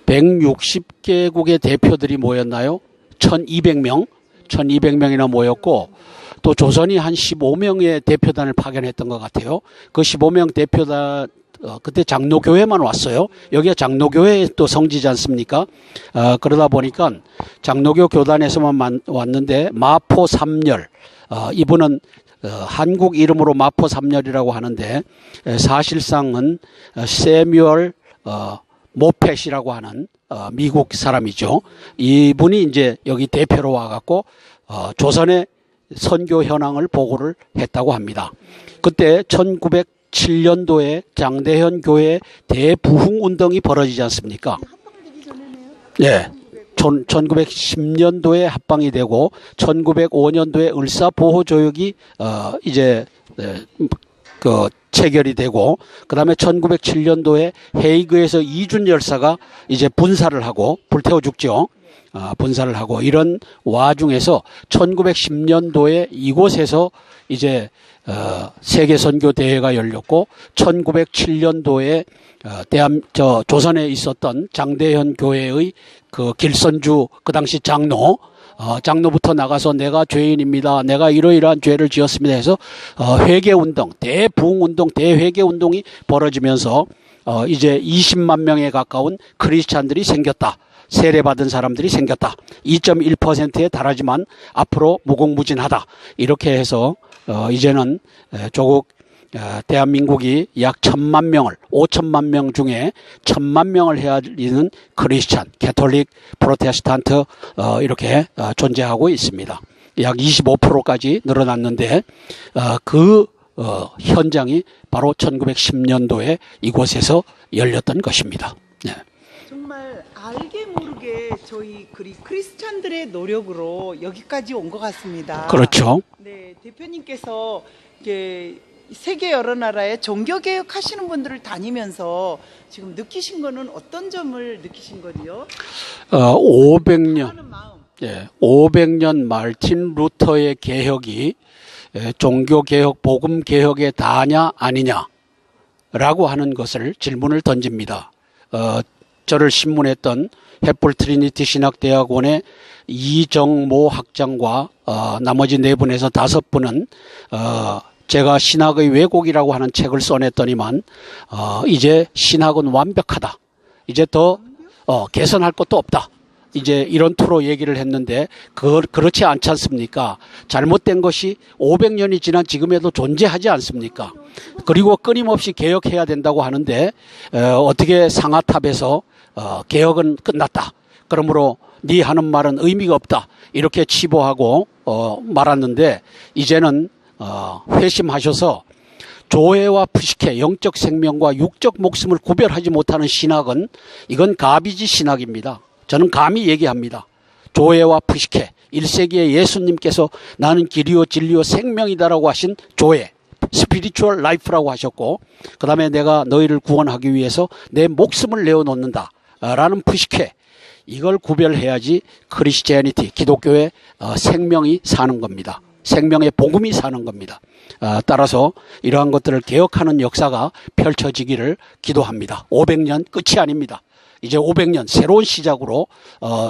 160개국의 대표들이 모였나요? 1200명이나 모였고, 또 조선이 한 15명의 대표단을 파견했던 것 같아요. 그 15명 대표단, 그때 장로교회만 왔어요. 여기가 장로교회의 또 성지지 않습니까? 그러다 보니까 장로교 교단에서만 왔는데, 마포 삼열, 이분은 한국 이름으로 마포 삼열이라고 하는데, 사실상은 세뮤얼 모펫이라고 하는 미국 사람이죠. 이분이 이제 여기 대표로 와갖고 조선의 선교 현황을 보고를 했다고 합니다. 그때 1907년도에 장대현 교회 대부흥 운동이 벌어지지 않습니까? 네. 1910년도에 합방이 되고 1905년도에 을사보호조약이 이제 체결이 되고, 그 다음에 1907년도에 헤이그에서 이준 열사가 이제 분사를 하고, 불태워 죽죠. 분사를 하고, 이런 와중에서 1910년도에 이곳에서 이제 세계 선교 대회가 열렸고, 1907년도에 조선에 있었던 장대현 교회의 그 길선주, 그 당시 장로부터 나가서 내가 죄인입니다, 내가 이러이러한 죄를 지었습니다 해서 회개운동, 대부흥운동, 대회개운동이 벌어지면서 이제 20만 명에 가까운 크리스찬들이 생겼다. 세례받은 사람들이 생겼다. 2.1%에 달하지만 앞으로 무궁무진하다. 이렇게 해서 이제는 조국 대한민국이 약 1,000만 명을, 5천만 명 중에 1,000만 명을 헤아리는 크리스찬, 캐톨릭, 프로테스탄트 이렇게 존재하고 있습니다. 약 25%까지 늘어났는데 그 현장이 바로 1910년도에 이곳에서 열렸던 것입니다. 네. 정말 알게 모르게 저희 크리스찬들의 노력으로 여기까지 온 것 같습니다. 그렇죠. 네, 대표님께서 이게 세계 여러 나라에 종교 개혁 하시는 분들을 다니면서 지금 느끼신 거는 어떤 점을 느끼신 거지요? 500년, 하는 마음. 500년 말틴 루터의 개혁이 종교 개혁, 복음 개혁에 다냐 아니냐라고 하는 것을 질문을 던집니다. 저를 신문했던 햇불 트리니티 신학대학원의 이정모 학장과 나머지 4분에서 5분은 제가 신학의 왜곡이라고 하는 책을 써냈더니만 이제 신학은 완벽하다. 이제 더 개선할 것도 없다. 이제 이런 투로 얘기를 했는데 그렇지 않지 않습니까? 잘못된 것이 500년이 지난 지금에도 존재하지 않습니까? 그리고 끊임없이 개혁해야 된다고 하는데 어떻게 상하탑에서 개혁은 끝났다. 그러므로 네 하는 말은 의미가 없다. 이렇게 치부하고 말았는데 이제는 회심하셔서 조회와 푸시케, 영적 생명과 육적 목숨을 구별하지 못하는 신학은 이건 가비지 신학입니다. 저는 감히 얘기합니다. 조회와 푸시케, 1세기에 예수님께서 나는 길이요 진리요 생명이다라고 하신 조회, 스피리추얼 라이프라고 하셨고, 그 다음에 내가 너희를 구원하기 위해서 내 목숨을 내어놓는다 라는 푸시케, 이걸 구별해야지 크리스티애니티, 기독교의 생명이 사는 겁니다. 생명의 복음이 사는 겁니다. 따라서 이러한 것들을 개혁하는 역사가 펼쳐지기를 기도합니다. 500년 끝이 아닙니다. 이제 500년 새로운 시작으로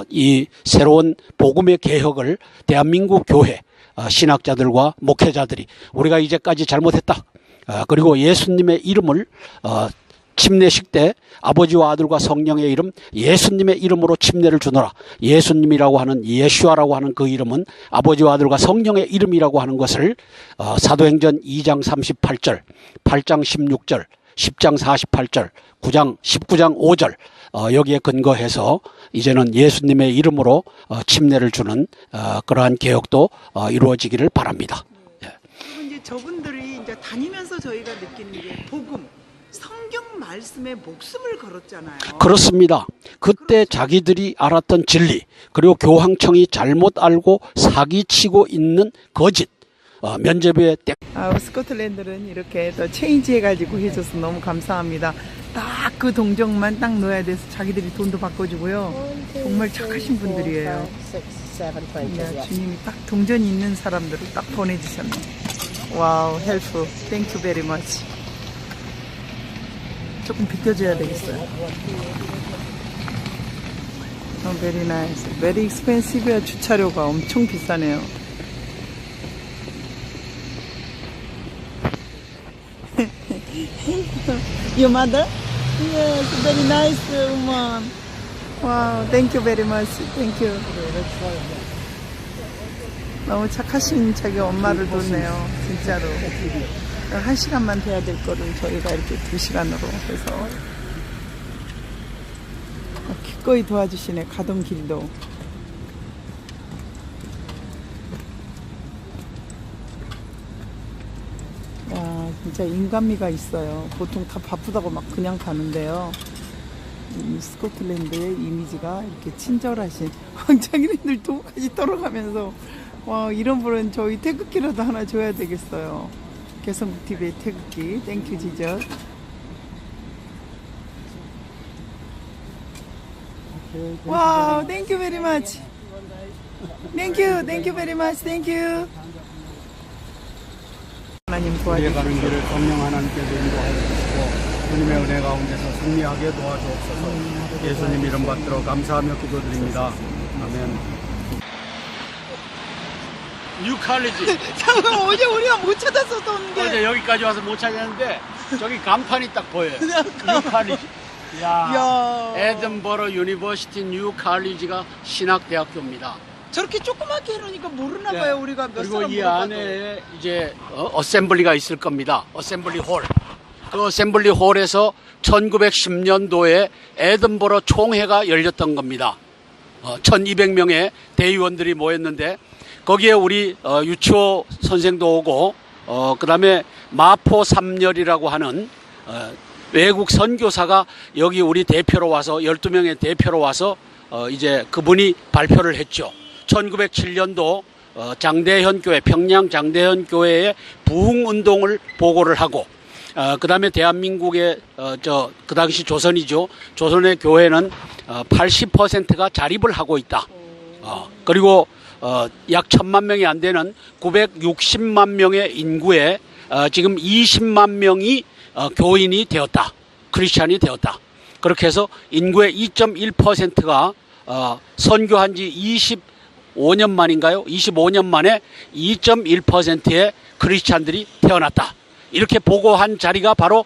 이 새로운 복음의 개혁을 대한민국 교회 신학자들과 목회자들이 우리가 이제까지 잘못했다. 그리고 예수님의 이름을 침례식 때 아버지와 아들과 성령의 이름 예수님의 이름으로 침례를 주노라. 예수님이라고 하는 예슈아라고 하는 그 이름은 아버지와 아들과 성령의 이름이라고 하는 것을 사도행전 2장 38절, 8장 16절, 10장 48절, 19장 5절 여기에 근거해서 이제는 예수님의 이름으로 침례를 주는 그러한 개혁도 이루어지기를 바랍니다. 그리고 이제 저분들이 이제 다니면서 저희가 느끼는 게 복음, 성경 말씀에 목숨을 걸었잖아요. 그렇습니다. 그때 자기들이 알았던 진리, 그리고 교황청이 잘못 알고 사기치고 있는 거짓, 면죄부의 스코틀랜드는 이렇게 또 체인지 해가지고 해줘서 너무 감사합니다. 딱 그 동정만 딱 넣어야 돼서 자기들이 돈도 바꿔주고요. 정말 착하신 분들이에요. 네, 주님이 딱 동전이 있는 사람들을 딱 보내주셨네. 와우, 헬프. 땡큐 베리 머치. 조금 비켜줘야 되겠어요. 베리 나이스. 베리 익스펜시브야. 주차료가 엄청 비싸네요. Your mother? Yes, very nice woman. Wow, thank you very much. Thank you. 너무 착하신 자기 엄마를 뒀네요. 진짜로. 1시간만 돼야 될 거를 저희가 이렇게 2시간으로 해서 기꺼이 도와주시네. 가던 길도. 야, 진짜 인간미가 있어요. 보통 다 바쁘다고 막 그냥 가는데요. 스코틀랜드의 이미지가 이렇게 친절하신 황장인들 도까지 떨어가면서 와, 이런 분은 저희 태극기라도 하나 줘야 되겠어요. 개성TV의 태극기. 땡큐 지저. 와우, 땡큐 베리 마치. 땡큐 베리 마치. 땡큐. 하나님 도와주시고 가는 길을 성령 하나님께서 인도하여 주시고 주님의 은혜 가운데서 승리하게 도와주옵소서. 예수님 이름 받들어 감사하며 기도드립니다. 아멘. 뉴칼리지. 어제 우리가 못 찾아서 온 게. 어제 여기까지 와서 못 찾았는데 저기 간판이 딱 보여요. 뉴칼리지. 야. 에든버러 유니버시티 뉴칼리지가 신학대학교입니다. 저렇게 조그맣게 해놓으니까 모르나 봐요. 우리가 몇 그리고 사람 이 물어봐도. 안에 이제 어셈블리가 있을 겁니다. 어셈블리 홀. 그 어셈블리 홀에서 1910년도에 에든버러 총회가 열렸던 겁니다. 1200명의 대의원들이 모였는데 거기에 우리 유치호 선생도 오고 그 다음에 마포 삼열이라고 하는 외국 선교사가 여기 우리 대표로 와서 12명의 대표로 와서 이제 그분이 발표를 했죠. 1907년도 장대현 교회, 평양 장대현 교회의 부흥 운동을 보고를 하고 그 다음에 대한민국의 그 당시 조선이죠. 조선의 교회는 80%가 자립을 하고 있다. 그리고 약 1000만 명이 안 되는 960만 명의 인구에 지금 20만 명이 교인이 되었다. 크리스찬이 되었다. 그렇게 해서 인구의 2.1%가 선교한 지 25년 만인가요? 25년 만에 2.1%의 크리스찬들이 태어났다. 이렇게 보고한 자리가 바로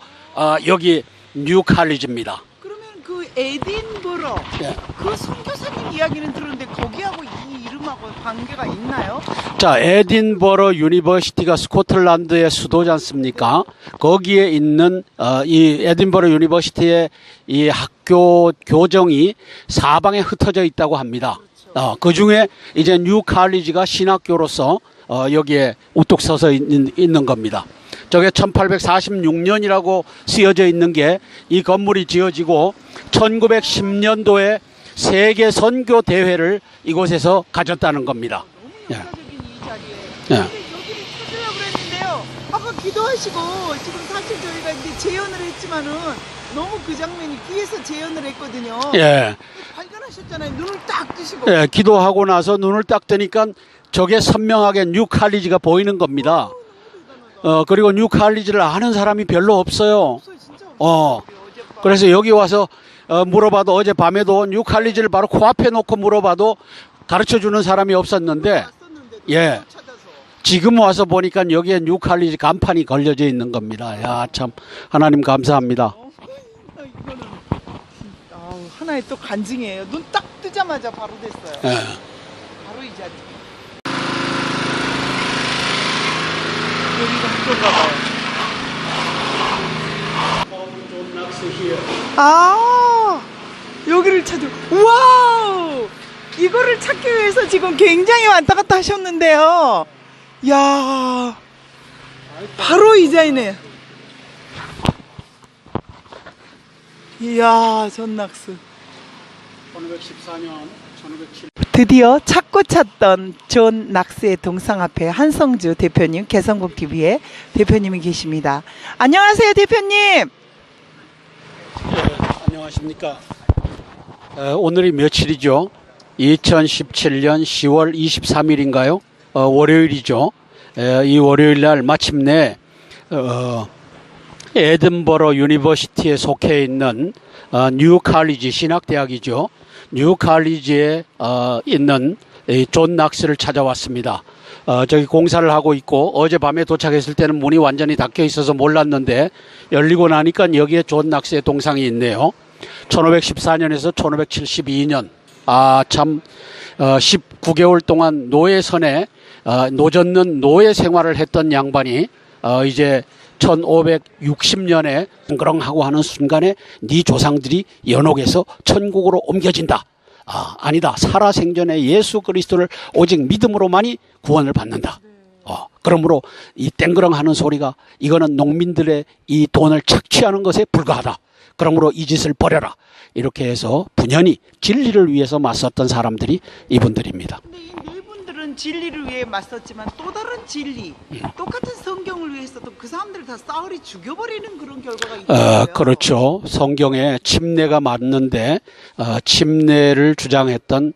여기 뉴 칼리지입니다. 그러면 그 에딘버러 예. 그 선교사님 이야기는 들었는데 거기하고 이 이름하고 관계가 있나요? 자, 에딘버러 유니버시티가 스코틀랜드의 수도지 않습니까? 거기에 있는 이 에딘버러 유니버시티의 이 학교 교정이 사방에 흩어져 있다고 합니다. 그 중에 이제 뉴 칼리지가 신학교로서 여기에 우뚝 서서 있는 겁니다. 저게 1846년이라고 쓰여져 있는 게 이 건물이 지어지고 1910년도에 세계 선교 대회를 이곳에서 가졌다는 겁니다. 너무 역사적인 이 자리에. 예. 근데 여기를 찾으려고 그랬는데요. 아까 기도하시고 지금 사실 저희가 이제 재연을 했지만은 너무 그 장면이 귀에서 재연을 했거든요. 예. 발견하셨잖아요. 눈을 딱 뜨시고. 예, 기도하고 나서 눈을 딱 뜨니까 저게 선명하게 뉴 칼리지가 보이는 겁니다. 그리고 뉴 칼리지를 아는 사람이 별로 없어요. 진짜 어젯밤. 그래서 여기 와서 물어봐도 어젯밤에도 뉴 칼리지를 바로 코앞에 놓고 물어봐도 가르쳐 주는 사람이 없었는데 왔었는데도 예. 못 찾아서. 지금 와서 보니까 여기에 뉴 칼리지 간판이 걸려져 있는 겁니다. 야, 참 하나님 감사합니다. 이거는 하나의 또 간증이에요. 눈 딱 뜨자마자 바로 됐어요. 예. 바로 이 자리. 여기가 학교인가 봐요. 아, 여기를 찾을. 와우! 이거를 찾기 위해서 지금 굉장히 왔다 갔다 하셨는데요. 야, 바로 이 자리네. 이야, 전낙스. 1914년, 1907. 드디어 찾고 찾던 존 낙스의 동상 앞에 한성주 대표님, 개성국TV의 대표님이 계십니다. 안녕하세요, 대표님. 예, 안녕하십니까. 오늘이 며칠이죠? 2017년 10월 23일인가요? 월요일이죠. 이 월요일 날 마침내 에든버러 유니버시티에 속해 있는 뉴 칼리지 신학대학이죠. 뉴 칼리지에 있는 존 낙스를 찾아왔습니다. 저기 공사를 하고 있고 어젯밤에 도착했을 때는 문이 완전히 닫혀 있어서 몰랐는데 열리고 나니까 여기에 존 낙스의 동상이 있네요. 1514년에서 1572년 참 19개월 동안 노예선에 노젓는 노예 생활을 했던 양반이 이제 1560년에 덩그렁하고 하는 순간에 네 조상들이 연옥에서 천국으로 옮겨진다. 아니다. 살아생전에 예수 그리스도를 오직 믿음으로만이 구원을 받는다. 그러므로 이 땡그렁하는 소리가 이거는 농민들의 이 돈을 착취하는 것에 불과하다. 그러므로 이 짓을 버려라. 이렇게 해서 분연히 진리를 위해서 맞섰던 사람들이 이분들입니다. 근데 이 네 분들은 진리를 위해 맞섰지만 또 다른 진리, 똑같은 성경을 위해서도 그 사람들을 다 싸그리 죽여버리는 그런 결과가 있어요. 그렇죠. 성경에 침례가 맞는데 침례를 주장했던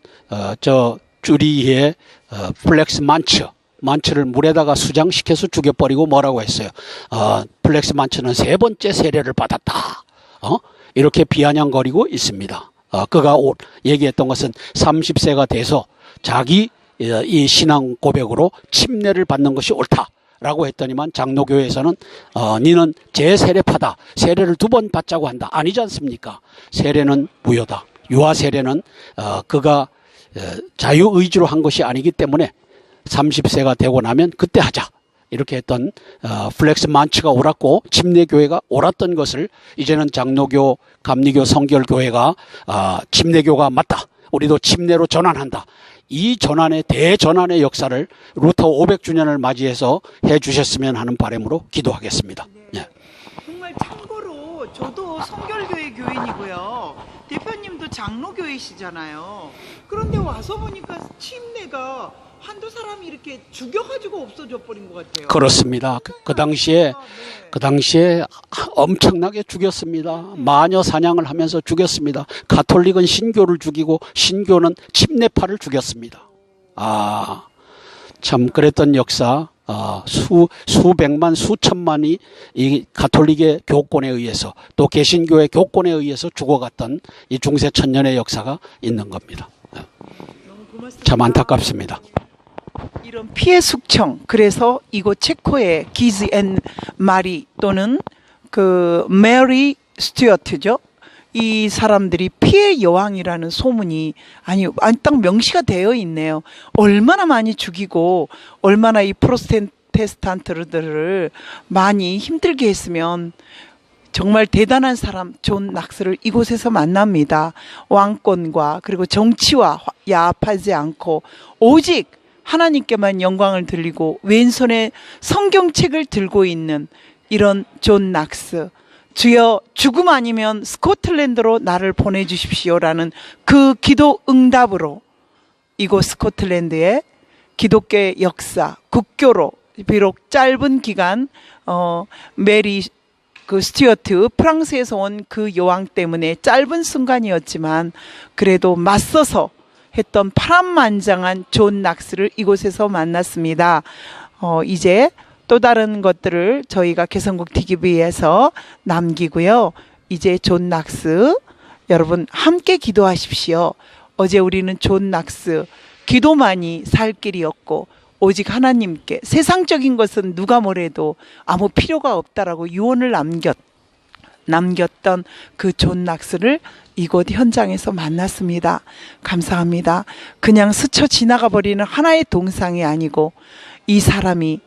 저 쭈리의 플렉스 만츠를 물에다가 수장시켜서 죽여버리고 뭐라고 했어요. 플렉스 만츠는 세 번째 세례를 받았다. 이렇게 비아냥거리고 있습니다. 그가 얘기했던 것은 30세가 돼서 자기 이 신앙 고백으로 침례를 받는 것이 옳다라고 했더니만 장로교회에서는 니는 재세례파다. 세례를 2번 받자고 한다. 아니지 않습니까? 세례는 무효다. 유아 세례는 그가 자유의지로 한 것이 아니기 때문에 30세가 되고 나면 그때 하자. 이렇게 했던 플렉스 만츠가 옳았고 침례교회가 옳았던 것을 이제는 장로교, 감리교, 성결교회가 침례교가 맞다. 우리도 침례로 전환한다. 이 전환의 대전환의 역사를 루터 500주년을 맞이해서 해 주셨으면 하는 바람으로 기도하겠습니다. 네. 정말 참고로 저도 저도 성결교회 교인이고요. 대표님도 장로교회시잖아요. 그런데 와서 보니까 침례가 한두 사람이 이렇게 죽여가지고 없어져 버린 것 같아요. 그렇습니다. 그 당시에 엄청나게 죽였습니다. 마녀 사냥을 하면서 죽였습니다. 가톨릭은 신교를 죽이고 신교는 침례파를 죽였습니다. 참 그랬던 역사. 수백만 수천만이 이 가톨릭의 교권에 의해서 또 개신교의 교권에 의해서 죽어갔던 이 중세 천년의 역사가 있는 겁니다. 너무 고맙습니다. 참 안타깝습니다. 이런 피해 숙청, 그래서 이곳 체코의 기즈 앤 마리 또는 그 메리 스튜어트죠. 이 사람들이 피해 여왕이라는 소문이 딱 명시가 되어 있네요. 얼마나 많이 죽이고 얼마나 이 프로테스탄트들을 많이 힘들게 했으면 정말 대단한 사람 존 낙스를 이곳에서 만납니다. 왕권과 그리고 정치와 야합하지 않고 오직 하나님께만 영광을 돌리고 왼손에 성경책을 들고 있는 이런 존 낙스. 주여 죽음 아니면 스코틀랜드로 나를 보내주십시오라는 그 기도 응답으로 이곳 스코틀랜드의 기독교의 역사, 국교로 비록 짧은 기간 메리 스튜어트 프랑스에서 온 그 여왕 때문에 짧은 순간이었지만 그래도 맞서서 했던 파란만장한 존 낙스를 이곳에서 만났습니다. 이제 또 다른 것들을 저희가 개성국 TV에서 남기고요. 이제 존 낙스 여러분 함께 기도하십시오. 어제 우리는 존 낙스 기도만이 살 길이었고 오직 하나님께 세상적인 것은 누가 뭐래도 아무 필요가 없다라고 유언을 남겼던 그 존 낙스를 이곳 현장에서 만났습니다. 감사합니다. 그냥 스쳐 지나가 버리는 하나의 동상이 아니고 이 사람이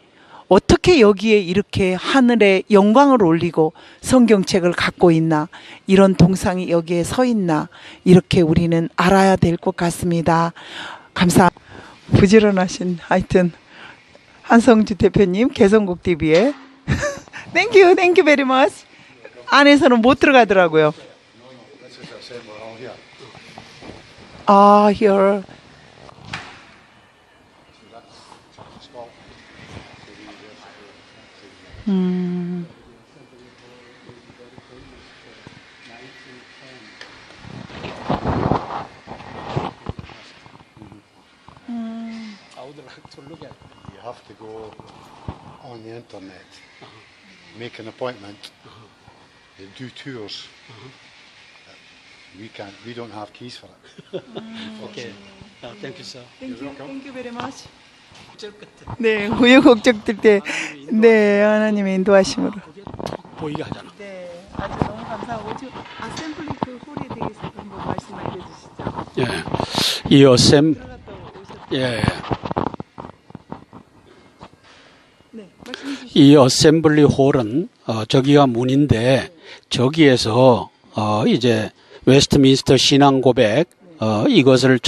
어떻게 여기에 이렇게 하늘에 영광을 올리고 성경책을 갖고 있나, 이런 동상이 여기에 서 있나, 이렇게 우리는 알아야 될 것 같습니다. 감사합니다. 부지런하신 하여튼 한성주 대표님 개성국 TV에 Thank you very much. 안에서는 못 들어가더라고요. here. You have to go on the internet, make an appointment, they do tours. We don't have keys for it. 오케이. Thank you, sir. Thank you very much. 네, 우여곡절 때, 네, 하나님의 인도하심으로. 보이게 하잖아. 네, 아주 너무 감사하고 지금 아셈블리 그 홀에 대해서 한번 말씀 알려주시죠. 예, 이 어셈, 들어갔다 오셨죠? 예, 네, 말씀해 주시죠. 이 어셈블리 홀은 저기가 문인데 저기에서 이제 웨스트민스터 신앙 고백 이것을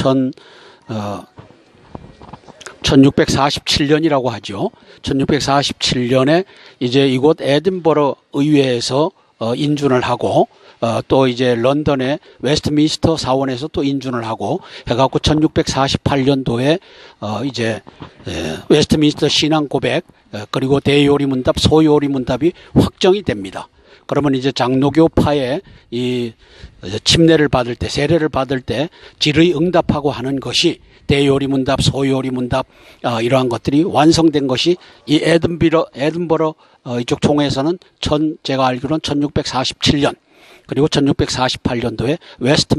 1647년이라고 하죠. 1647년에 이제 이곳 에든버러 의회에서 인준을 하고 또 이제 런던의 웨스트민스터 사원에서 또 인준을 하고 해갖고 1648년도에 이제 웨스트민스터 신앙 고백 그리고 대요리 문답, 소요리 문답이 확정이 됩니다. 그러면 이제 장로교파의 이 침례를 받을 때, 세례를 받을 때 질의 응답하고 하는 것이 대요리 문답, 소요리 문답 이러한 것들이 완성된 것이 이 에든버러 이쪽 총회에서는 제가 알기로는 1647년 그리고 1648년도에 웨스트